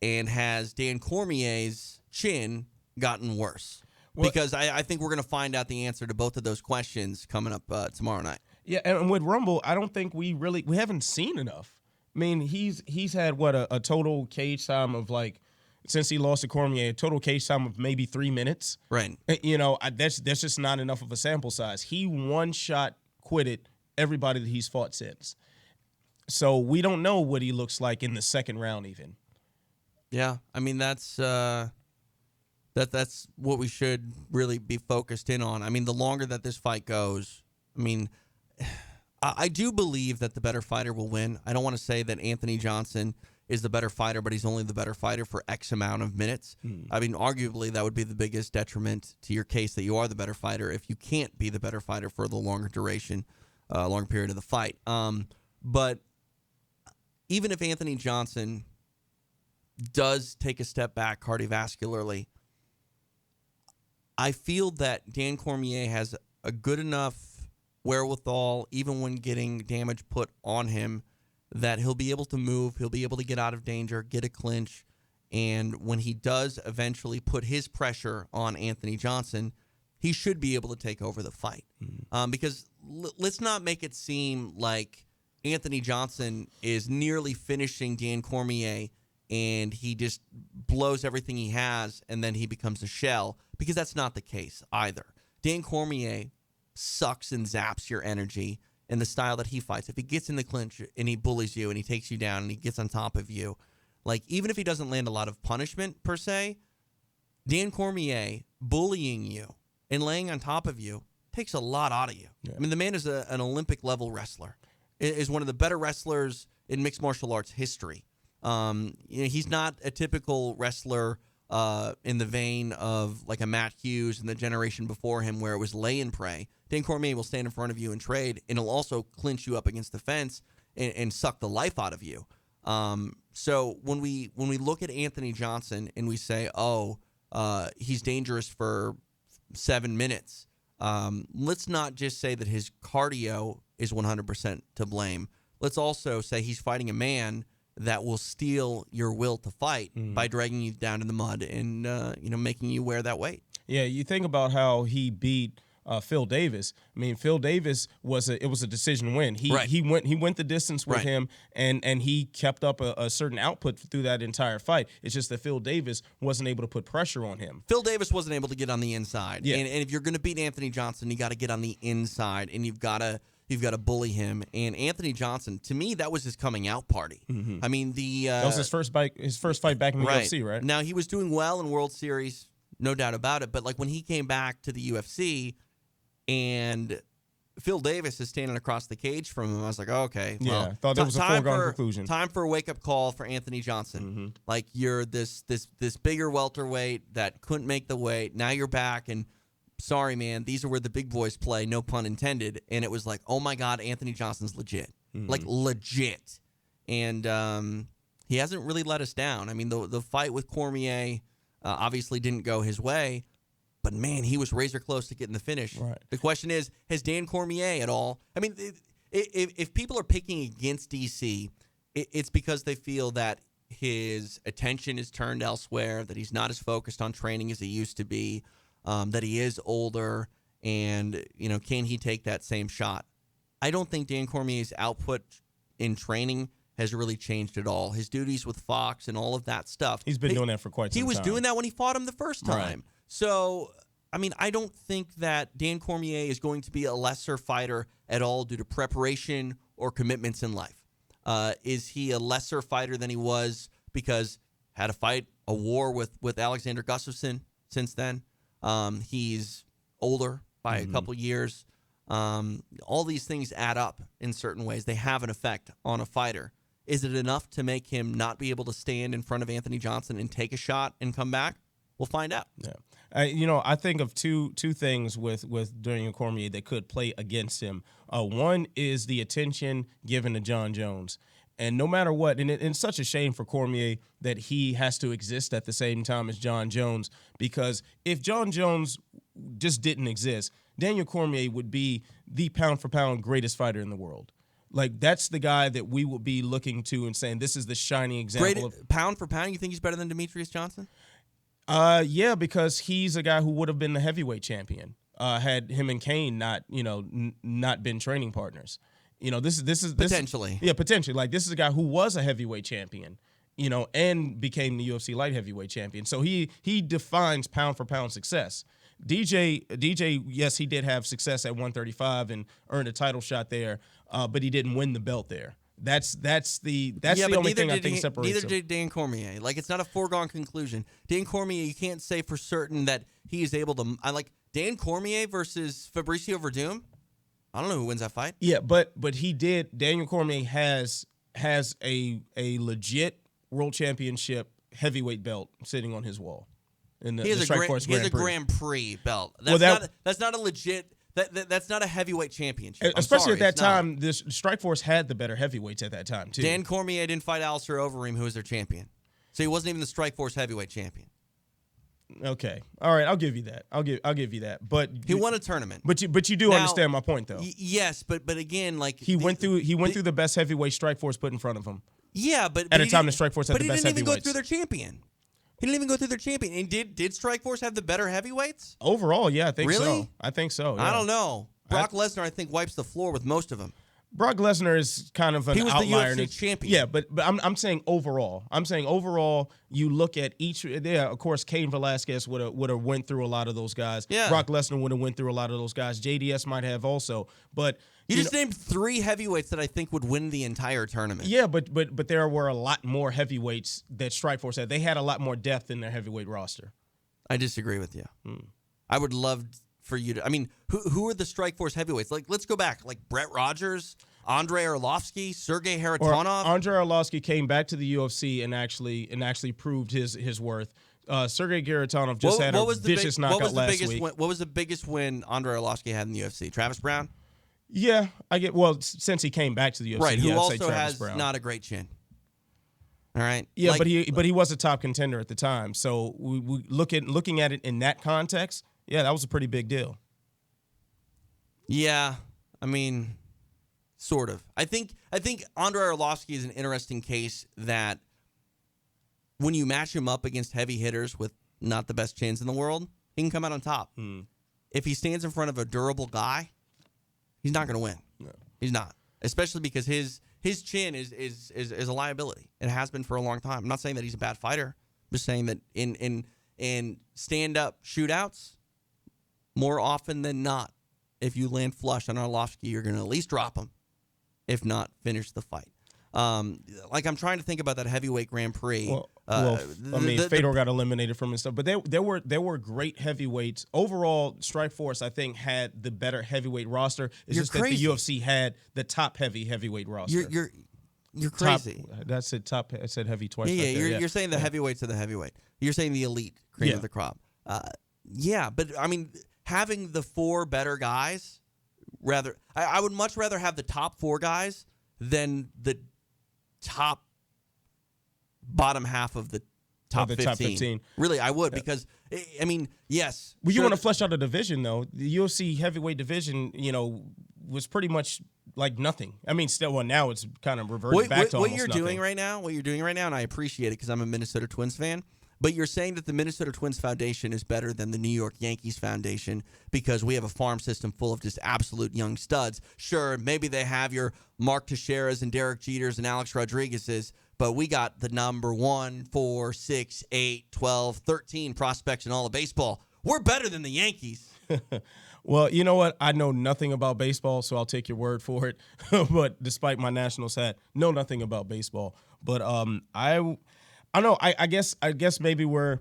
and has Dan Cormier's chin gotten worse? Because I think we're going to find out the answer to both of those questions coming up tomorrow night. Yeah, and with Rumble, I don't think we haven't seen enough. I mean, he's had a total cage time of, like, since he lost to Cormier, a total cage time of maybe 3 minutes. Right. That's just not enough of a sample size. He one-shot quitted everybody that he's fought since. So we don't know what he looks like in the second round even. Yeah, I mean, that's what we should really be focused in on. I mean, the longer that this fight goes, I do believe that the better fighter will win. I don't want to say that Anthony Johnson is the better fighter, but he's only the better fighter for X amount of minutes. I mean, arguably, that would be the biggest detriment to your case that you are the better fighter if you can't be the better fighter for the longer duration, longer period of the fight. But even if Anthony Johnson does take a step back cardiovascularly, I feel that Dan Cormier has a good enough wherewithal, even when getting damage put on him, that he'll be able to move, he'll be able to get out of danger, get a clinch, and when he does eventually put his pressure on Anthony Johnson, he should be able to take over the fight. Because let's not make it seem like Anthony Johnson is nearly finishing Dan Cormier and he just blows everything he has and then he becomes a shell, because that's not the case either. Dan Cormier sucks and zaps your energy in the style that he fights. If he gets in the clinch and he bullies you and he takes you down and he gets on top of you, like, even if he doesn't land a lot of punishment per se, Dan Cormier bullying you and laying on top of you takes a lot out of you. Yeah. I mean, the man is an Olympic level wrestler, is one of the better wrestlers in mixed martial arts history. He's not a typical wrestler in the vein of like a Matt Hughes and the generation before him where it was lay and pray. Dan Cormier will stand in front of you and trade, and he'll also clinch you up against the fence and suck the life out of you. So when we look at Anthony Johnson and we say, he's dangerous for 7 minutes, let's not just say that his cardio is 100% to blame. Let's also say he's fighting a man that will steal your will to fight by dragging you down in the mud and making you wear that weight. Yeah, you think about how he beat Phil Davis. I mean, Phil Davis was a decision win. He went the distance with him, and he kept up a certain output through that entire fight. It's just that Phil Davis wasn't able to put pressure on him. Phil Davis wasn't able to get on the inside. Yeah. And if you're going to beat Anthony Johnson, you got to get on the inside, and you've got to bully him. And Anthony Johnson, to me, that was his coming out party. Mm-hmm. I mean, that was his first fight back in the UFC, right? Now, he was doing well in World Series, no doubt about it. But like when he came back to the UFC and Phil Davis is standing across the cage from him. I was like, oh, okay. Well, thought that was a foregone conclusion. Time for a wake-up call for Anthony Johnson. Like, you're this bigger welterweight that couldn't make the weight. Now you're back, and sorry, man, these are where the big boys play, no pun intended. And it was like, oh, my God, Anthony Johnson's legit. Like, legit. And he hasn't really let us down. I mean, the fight with Cormier obviously didn't go his way. But, man, he was razor close to getting the finish. Right. The question is, has Dan Cormier at all? I mean, if people are picking against DC, it's because they feel that his attention is turned elsewhere, that he's not as focused on training as he used to be, that he is older, and, can he take that same shot? I don't think Dan Cormier's output in training has really changed at all. His duties with Fox and all of that stuff. He's been doing that for quite some time. He was doing that when he fought him the first time. Right. So, I mean, I don't think that Dan Cormier is going to be a lesser fighter at all due to preparation or commitments in life. Is he a lesser fighter than he was because had a fight, a war with Alexander Gustafsson since then? He's older by a couple years. All these things add up in certain ways. They have an effect on a fighter. Is it enough to make him not be able to stand in front of Anthony Johnson and take a shot and come back? We'll find out. Yeah. I think of two things with Daniel Cormier that could play against him. One is the attention given to John Jones. And no matter what, and it's such a shame for Cormier that he has to exist at the same time as John Jones, because if John Jones just didn't exist, Daniel Cormier would be the pound-for-pound greatest fighter in the world. Like, that's the guy that we would be looking to and saying, this is the shining example. Pound for pound, you think he's better than Demetrius Johnson? Yeah, because he's a guy who would have been the heavyweight champion had him and Kane not been training partners. This is potentially. Yeah, potentially. Like, this is a guy who was a heavyweight champion, and became the UFC light heavyweight champion. So he defines pound for pound success. DJ, yes, he did have success at 135 and earned a title shot there, but he didn't win the belt there. That's the only thing I think separates him. Neither did Dan Cormier. Like, it's not a foregone conclusion. Dan Cormier, you can't say for certain that he is able to. I like Dan Cormier versus Fabricio Verdum. I don't know who wins that fight. Yeah, but he did. Daniel Cormier has a legit world championship heavyweight belt sitting on his wall. He has a Grand Prix belt. That's not a legit. That's not a heavyweight championship. Especially at that time, this Strikeforce had the better heavyweights at that time too. Dan Cormier didn't fight Alistair Overeem, who was their champion, so he wasn't even the Strikeforce heavyweight champion. Okay, all right, I'll give you that. I'll give you that. But he won a tournament. But you do understand my point, though. Yes, but again, like he went through the best heavyweight Strikeforce put in front of him. Yeah, but at a time the Strikeforce had the best heavyweights. But he didn't even go through their champion. He didn't even go through their champion. And did Strikeforce have the better heavyweights? Overall, yeah, I think so. Really? I think so. Yeah. I don't know. Brock Lesnar, I think, wipes the floor with most of them. Brock Lesnar is kind of an outlier. He was the UFC champion. Yeah, but I'm saying overall. You look at each. Yeah, of course, Cain Velasquez would have went through a lot of those guys. Yeah. Brock Lesnar would have went through a lot of those guys. JDS might have also, but you just named 3 heavyweights that I think would win the entire tournament. Yeah, but there were a lot more heavyweights that Strikeforce had. They had a lot more depth in their heavyweight roster. I disagree with you. I would love for you to. I mean, who are the Strikeforce heavyweights? Like, let's go back. Like Brett Rogers, Andrei Arlovsky, Sergey Haratonov. Andrei Arlovsky came back to the UFC and actually proved his worth. Sergey Haratonov just had a vicious knockout last week. What was the biggest win Andrei Arlovsky had in the UFC? Travis Brown? Yeah, I get. Well, since he came back to the UFC, right? Who also has Brown. Not a great chin. All right. Yeah, like, but he was a top contender at the time. So we looking at it in that context. Yeah, that was a pretty big deal. Yeah, I mean, sort of. I think Andrei Arlovsky is an interesting case that when you match him up against heavy hitters with not the best chins in the world, he can come out on top. If he stands in front of a durable guy, he's not going to win. No. He's not, especially because his chin is a liability. It has been for a long time. I'm not saying that he's a bad fighter. I'm just saying that in stand-up shootouts, more often than not, if you land flush on Arlovsky, you're going to at least drop him, if not finish the fight. Like, I'm trying to think about that heavyweight Grand Prix. Well, Fedor got eliminated from his stuff, but there were great heavyweights. Overall, Strikeforce, I think, had the better heavyweight roster. It's just crazy. that the UFC had the top heavyweight roster. You're crazy. That's it. Top. I said heavy twice. Yeah, you're saying the heavyweights of the heavyweight. You're saying the elite cream of the crop. Yeah, but I mean, having the 4 better guys, I would much rather have the top 4 guys than the top bottom half of the top 15. Really, I would, because I mean, yes. Well, you want to flesh out a division, though. The UFC heavyweight division, was pretty much like nothing. I mean, still, now it's kind of reverted back to almost what you're doing right now. What you're doing right now, and I appreciate it because I'm a Minnesota Twins fan. But you're saying that the Minnesota Twins Foundation is better than the New York Yankees Foundation because we have a farm system full of just absolute young studs. Sure, maybe they have your Mark Teixeiras and Derek Jeters and Alex Rodriguez's, but we got the number 1, 4, 6, 8, 12, 13 prospects in all of baseball. We're better than the Yankees. Well, you know what? I know nothing about baseball, so I'll take your word for it. But despite my Nationals hat, know nothing about baseball. But I don't know. I guess maybe we're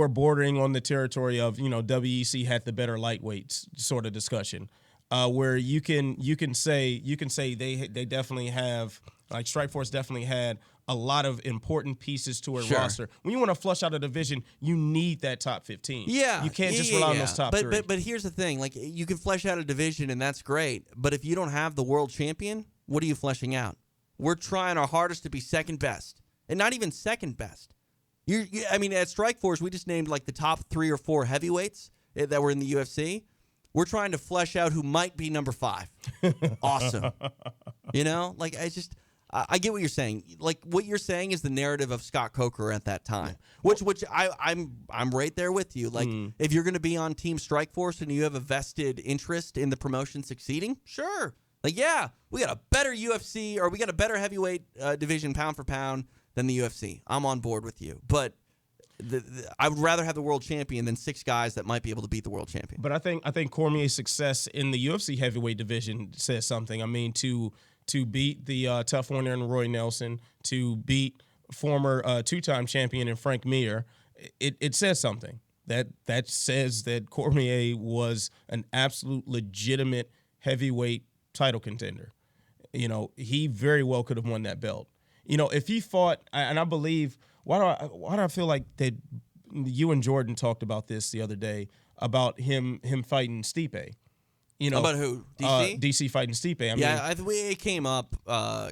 bordering on the territory of WEC had the better lightweights sort of discussion, where you can say they definitely have, like, Strikeforce definitely had a lot of important pieces to her roster. When you want to flush out a division, you need that top 15. Yeah, you can't just rely on those top 3. But here's the thing: like, you can flesh out a division, and that's great. But if you don't have the world champion, what are you fleshing out? We're trying our hardest to be second best. And not even second best. I mean, at Strikeforce, we just named like the top 3 or 4 heavyweights that were in the UFC. We're trying to flesh out who might be number 5. Awesome. Like, I get what you're saying. Like, what you're saying is the narrative of Scott Coker at that time, which I'm right there with you. Like, if you're going to be on Team Strikeforce and you have a vested interest in the promotion succeeding, sure. Like, yeah, we got a better UFC, or we got a better heavyweight division pound for pound than the UFC. I'm on board with you. But I would rather have the world champion than 6 guys that might be able to beat the world champion. But I think Cormier's success in the UFC heavyweight division says something. I mean, to beat the Tough Warrior and Roy Nelson, to beat former 2-time champion in Frank Mir, it says something. That says that Cormier was an absolute legitimate heavyweight title contender. He very well could have won that belt. If he fought, and I believe, why do I feel like that you and Jordan talked about this the other day about him fighting Stipe? About who? DC? DC fighting Stipe. I mean, it came up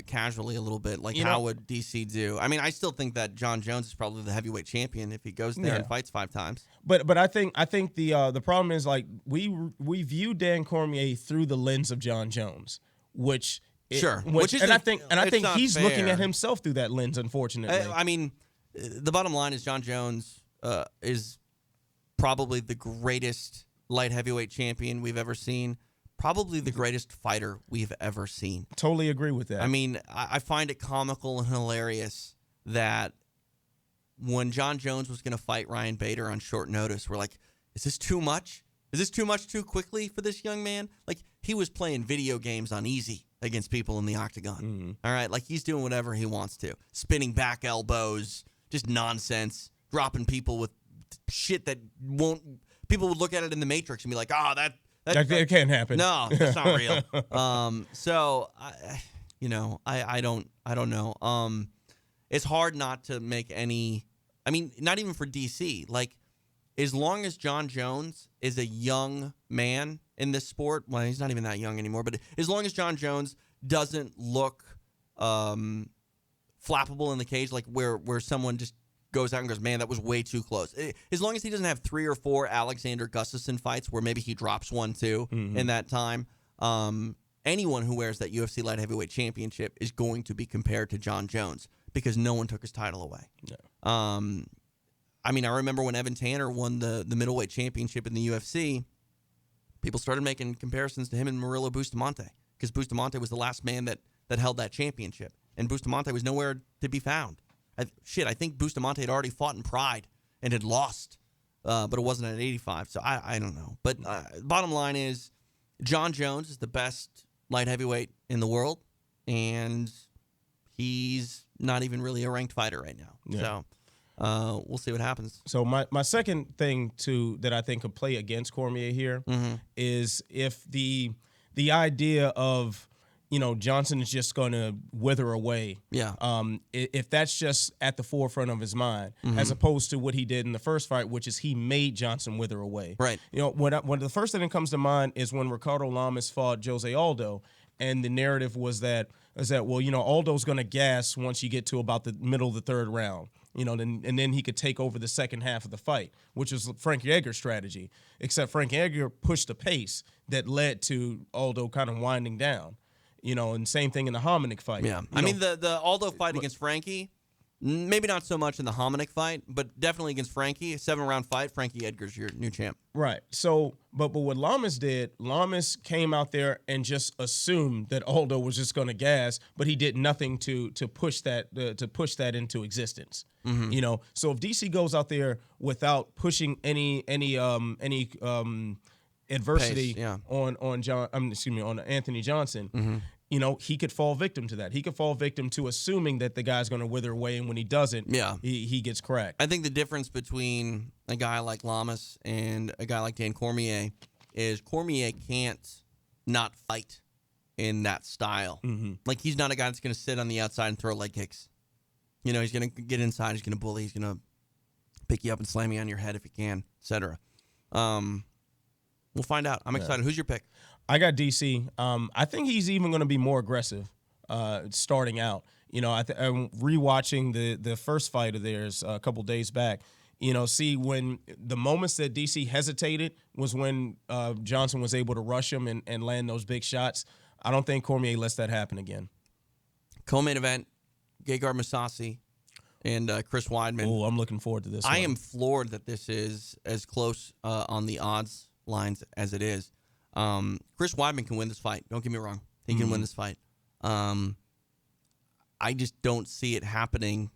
casually a little bit. Like, how would DC do? I mean, I still think that John Jones is probably the heavyweight champion if he goes there and fights 5 times. But I think the problem is, like, we view Dan Cormier through the lens of John Jones, which I think he's fair. Looking at himself through that lens, unfortunately. I mean, the bottom line is John Jones is probably the greatest light heavyweight champion we've ever seen, probably the greatest fighter we've ever seen. Totally agree with that. I mean, I find it comical and hilarious that when John Jones was going to fight Ryan Bader on short notice, we're like, is this too much? Is this too much too quickly for this young man? Like, he was playing video games on easy against people in the octagon. Mm-hmm. All right? Like, he's doing whatever he wants to. Spinning back elbows, just nonsense, dropping people with shit that won't... People would look at it in the Matrix and be like, that can't happen. No, that's not real. So, I don't know. It's hard not to make any... I mean, not even for DC. Like, as long as John Jones is a young man in this sport, well, he's not even that young anymore, but as long as John Jones doesn't look flappable in the cage, like where someone just goes out and goes, man, that was way too close. As long as he doesn't have 3 or 4 Alexander Gustafsson fights where maybe he drops one too in that time, anyone who wears that UFC light heavyweight championship is going to be compared to John Jones because no one took his title away. No. I mean, I remember when Evan Tanner won the middleweight championship in the UFC, people started making comparisons to him and Murilo Bustamante because Bustamante was the last man that held that championship, and Bustamante was nowhere to be found. I think Bustamante had already fought in Pride and had lost, but it wasn't at 85, so I don't know. But bottom line is John Jones is the best light heavyweight in the world, and he's not even really a ranked fighter right now. Yeah. So we'll see what happens. So my second thing that I think could play against Cormier here is if the idea of Johnson is just going to wither away. Yeah. If that's just at the forefront of his mind, as opposed to what he did in the first fight, which is he made Johnson wither away. Right. When the first thing that comes to mind is when Ricardo Lamas fought Jose Aldo, and the narrative was that Aldo's going to gas once you get to about the middle of the third round. And then he could take over the second half of the fight, which is Frank Yeager's strategy. Except Frank Yeager pushed the pace that led to Aldo kind of winding down. And same thing in the Hominick fight. Yeah. I mean, the Aldo fight against Frankie, maybe not so much in the Hominick fight, but definitely against Frankie, a 7-round fight. Frankie Edgar's your new champ. Right. So, but what Lamas did, Lamas came out there and just assumed that Aldo was just going to gas, but he did nothing to push that into existence. So if DC goes out there without pushing any adversity Pace, on Anthony Johnson, he could fall victim to that. He could fall victim to assuming that the guy's going to wither away, and when he doesn't, he gets cracked. I think the difference between a guy like Lamas and a guy like Dan Cormier is Cormier can't not fight in that style. Like, he's not a guy that's going to sit on the outside and throw leg kicks. He's going to get inside, he's going to bully, he's going to pick you up and slam you on your head if he can, etc. We'll find out. I'm excited. Who's your pick? I got DC. I think he's even going to be more aggressive starting out. I'm rewatching the first fight of theirs a couple days back. When the moments that DC hesitated was when Johnson was able to rush him and land those big shots. I don't think Cormier lets that happen again. Co-main event, Gegard Mousasi and Chris Weidman. Oh, I'm looking forward to this. I am floored that this is as close on the odds lines as it is. Chris Weidman can win this fight. Don't get me wrong. He can win this fight. I just don't see it happening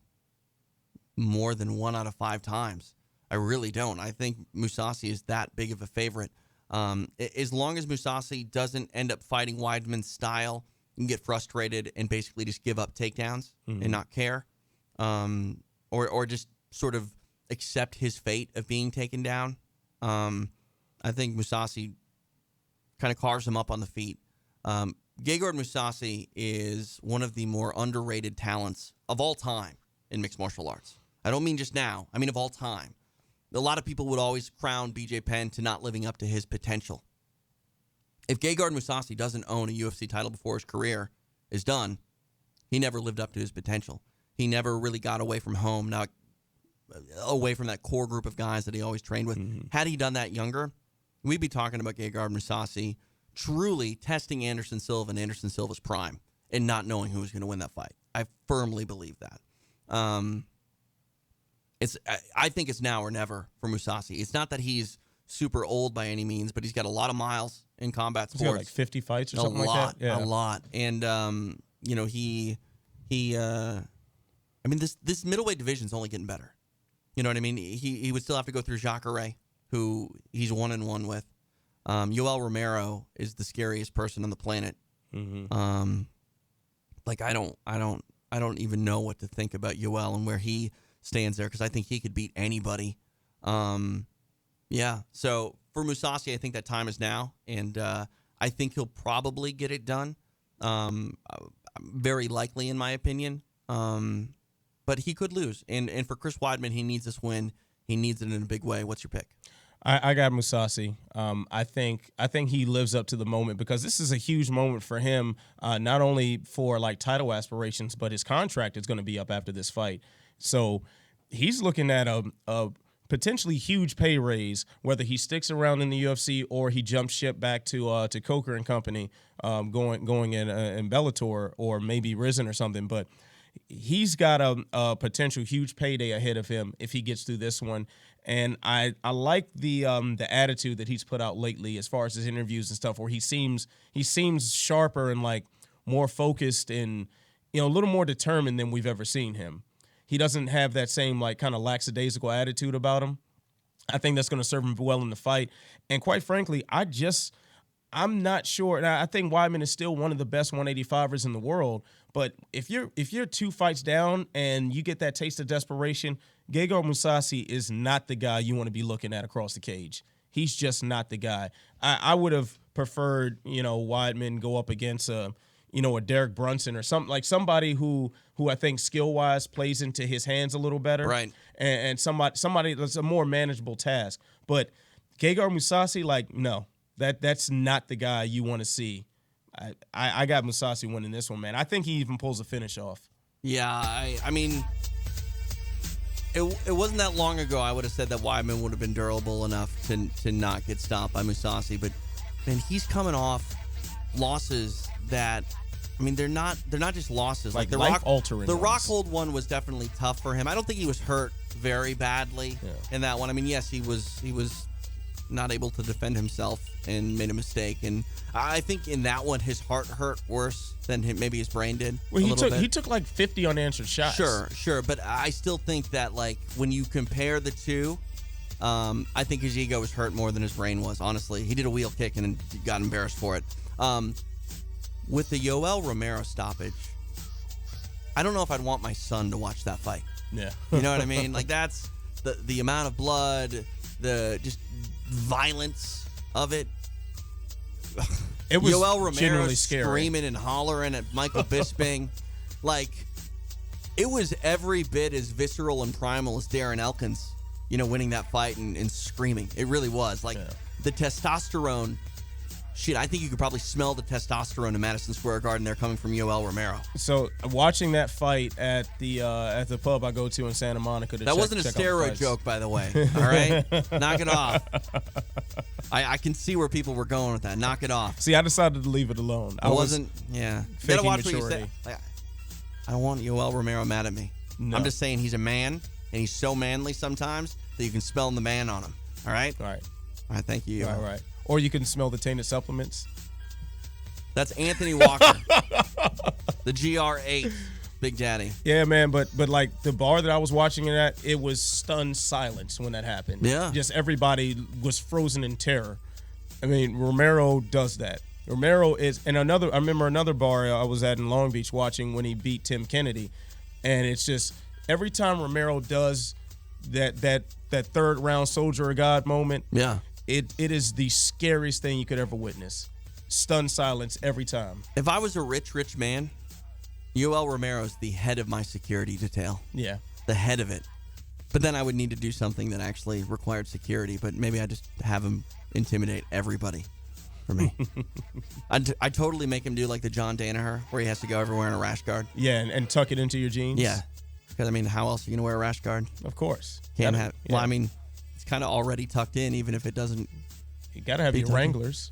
more than 1 out of 5 times. I really don't. I think Mousasi is that big of a favorite. As long as Mousasi doesn't end up fighting Weidman's style and get frustrated and basically just give up takedowns and not care, or just sort of accept his fate of being taken down, I think Mousasi kind of carves him up on the feet. Gegard Mousasi is one of the more underrated talents of all time in mixed martial arts. I don't mean just now. I mean of all time. A lot of people would always crown BJ Penn to not living up to his potential. If Gegard Mousasi doesn't own a UFC title before his career is done, he never lived up to his potential. He never really got away from home, not away from that core group of guys that he always trained with. Had he done that younger, we'd be talking about Gegard Mousasi truly testing Anderson Silva in Anderson Silva's prime and not knowing who was going to win that fight. I firmly believe that. I think it's now or never for Mousasi. It's not that he's super old by any means, but he's got a lot of miles in combat sports. He's got like 50 fights or something like that. Yeah. A lot. And this middleweight division is only getting better. You know what I mean? He would still have to go through Jacare, who he's 1-1 with. Yoel Romero is the scariest person on the planet. I don't even know what to think about Yoel and where he stands there, because I think he could beat anybody. So for Mousasi, I think that time is now, and I think he'll probably get it done. Very likely, in my opinion. But he could lose. And for Chris Weidman, he needs this win. He needs it in a big way. What's your pick? I got Mousasi. I think he lives up to the moment, because this is a huge moment for him, not only for like title aspirations, but his contract is going to be up after this fight. So he's looking at a potentially huge pay raise, whether he sticks around in the UFC or he jumps ship back to Coker and Company, going in Bellator or maybe Risen or something. But he's got a potential huge payday ahead of him if he gets through this one. And I like the attitude that he's put out lately as far as his interviews and stuff, where he seems sharper and like more focused and a little more determined than we've ever seen him. He doesn't have that same like kind of lackadaisical attitude about him. I think that's going to serve him well in the fight. And quite frankly, I'm not sure. And I think Weidman is still one of the best 185ers in the world. But if you're 2 fights down and you get that taste of desperation, Gegard Mousasi is not the guy you want to be looking at across the cage. He's just not the guy. I would have preferred, Weidman go up against a Derek Brunson or something, like somebody who I think skill-wise plays into his hands a little better. Right. And somebody that's a more manageable task. But Gegard Mousasi, no, that's not the guy you want to see. I got Mousasi winning this one, man. I think he even pulls a finish off. Yeah, I mean, it wasn't that long ago I would have said that Weidman would have been durable enough to not get stopped by Mousasi, but man, he's coming off losses that, I mean, they're not just losses. Like the life-altering The ones. Rockhold one was definitely tough for him. I don't think he was hurt very badly in that one. I mean, yes, he was not able to defend himself and made a mistake, and I think in that one his heart hurt worse than maybe his brain did. Well, he took like 50 unanswered shots. Sure, but I still think that when you compare the two, I think his ego was hurt more than his brain was. Honestly, he did a wheel kick and then got embarrassed for it. With the Yoel Romero stoppage, I don't know if I'd want my son to watch that fight. Yeah, you know what I mean? That's the amount of blood, the just violence of it. It was Yoel Romero genuinely scary. Screaming and hollering at Michael Bisping. It was every bit as visceral and primal as Darren Elkins, winning that fight and screaming. It really was. The testosterone, shit, I think you could probably smell the testosterone in Madison Square Garden there coming from Yoel Romero. So watching that fight at the pub I go to in Santa Monica. That wasn't a steroid joke, by the way. All right? Knock it off. I can see where people were going with that. Knock it off. See, I decided to leave it alone. I wasn't. Yeah. You Faking gotta watch maturity. what you say. I don't want Yoel Romero mad at me. No. I'm just saying he's a man, and he's so manly sometimes that you can smell the man on him. All right? All right. All right, thank you. All right. Or you can smell the tainted supplements. That's Anthony Walker, the GR8, Big Daddy. Yeah, man, but the bar that I was watching it at, it was stunned silence when that happened. Yeah. Just everybody was frozen in terror. I mean, Romero does that. Romero is, and I remember another bar I was at in Long Beach watching when he beat Tim Kennedy, and it's just every time Romero does that third round soldier of God moment, Yeah. it is the scariest thing you could ever witness. Stunned silence every time. If I was a rich man, Yoel Romero's the head of my security detail. Yeah. The head of it. But then I would need to do something that actually required security, but maybe I just have him intimidate everybody for me. I totally make him do like the John Danaher, where he has to go everywhere in a rash guard. Yeah, and tuck it into your jeans. Yeah. Because, I mean, how else are you going to wear a rash guard? Of course. Can't Gotta- have. yeah. Well, I mean, it's kind of already tucked in, even if it doesn't. You gotta have Be your tucked in. Wranglers.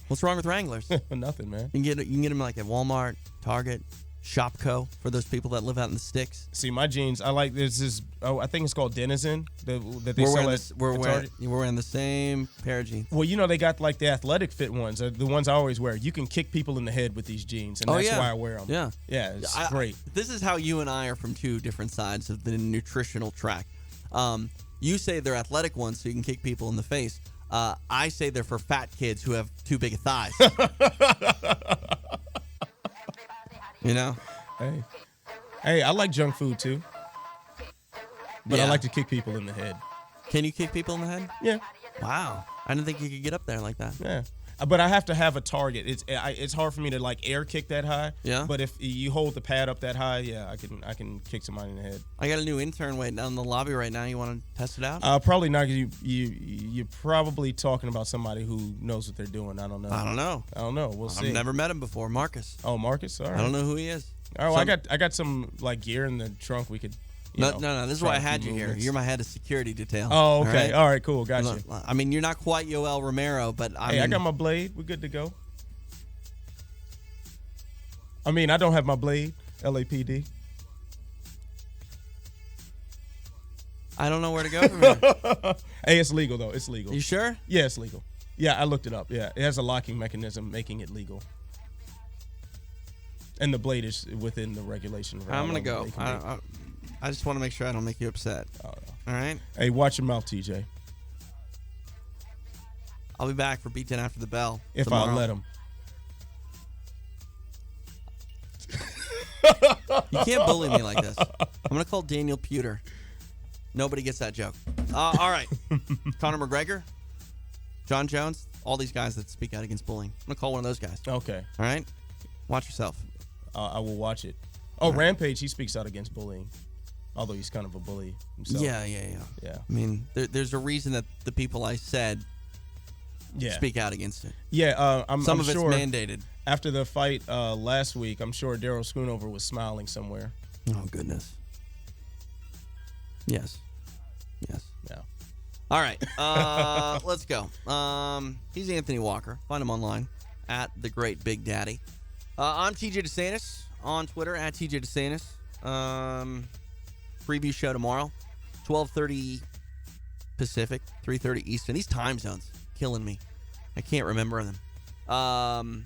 What's wrong with Wranglers? Nothing, man. You can get them like at Walmart, Target, Shopco for those people that live out in the sticks. See, my jeans, I like this. I think it's called Denizen that they sell at Target. We're wearing the same pair of jeans. Well, they got like the athletic fit ones, the ones I always wear. You can kick people in the head with these jeans, and that's why I wear them. Yeah. Yeah, it's great. This is how you and I are from two different sides of the nutritional track. You say they're athletic ones so you can kick people in the face. I say they're for fat kids who have too big of thighs. Hey, I like junk food too, but I Yeah. like to kick people in the head. Can you kick people in the head? Yeah, Wow. I didn't think you could get up there like that. yeah. But I have to have a target. It's hard for me to like air kick that high. Yeah. But if you hold the pad up that high, yeah, I can kick somebody in the head. I got a new intern waiting down in the lobby right now. You want to test it out? Probably not. 'Cause you're probably talking about somebody who knows what they're doing. I don't know. I don't know. We'll see. I've never met him before. Marcus. Oh, Marcus. All right. I don't know who he is. All right. Well, I got some like gear in the trunk. We could. No. This is try why I a few had you here. movements. You're my head of security detail. Oh, okay. All right. Cool. Got you. I mean, you're not quite Yoel Romero, but I got my blade. We're good to go. I mean, I don't have my blade. LAPD. I don't know where to go from here. Hey, it's legal though. It's legal. You sure? Yeah, it's legal. Yeah, I looked it up. Yeah, it has a locking mechanism making it legal. And the blade is within the regulation. of how I'm gonna long go. they can be. I just want to make sure I don't make you upset. Oh, no. All right. Hey, watch your mouth, TJ. I'll be back for Beatdown after the bell. If tomorrow. I let him. You can't bully me like this. I'm gonna call Daniel Pewter. Nobody gets that joke. All right. Conor McGregor, John Jones, all these guys that speak out against bullying. I'm going to call one of those guys. Okay. All right? Watch yourself. I will watch it. Oh, right. Rampage, he speaks out against bullying. Although he's kind of a bully himself. Yeah. I mean, there's a reason that the people I said speak out against it. Yeah, I'm Some of sure it's mandated. After the fight last week, I'm sure Daryl Schoonover was smiling somewhere. Oh, goodness. Yes. Yeah. All right. Let's go. He's Anthony Walker. Find him online at The Great Big Daddy. I'm TJ DeSantis on Twitter at TJ DeSantis. Preview show tomorrow, 12:30 Pacific, 3:30 Eastern. These time zones killing me. I can't remember them. And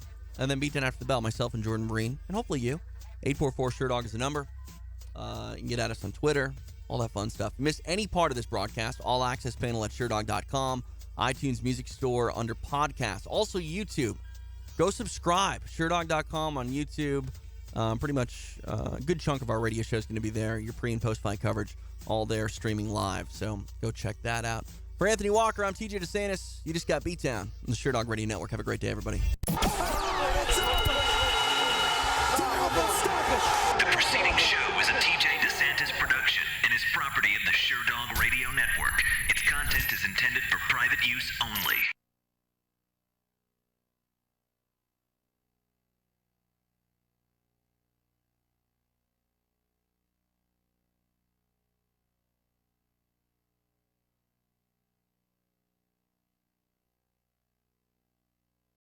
then Beatdown after the bell, myself and Jordan Breen, and hopefully you. 844 Sherdog is the number. You can get at us on Twitter, all that fun stuff. Miss any part of this broadcast, all access panel at Sherdog.com, iTunes Music Store under podcasts. Also YouTube. Go subscribe. Sherdog.com on YouTube. Pretty much a good chunk of our radio show is going to be there. Your pre- and post-fight coverage, all there streaming live. So go check that out. For Anthony Walker, I'm TJ DeSantis. You just got Beatdown on the Sherdog Radio Network. Have a great day, everybody. The preceding show is a TJ DeSantis production and is property of the Sherdog Radio Network. Its content is intended for private use only.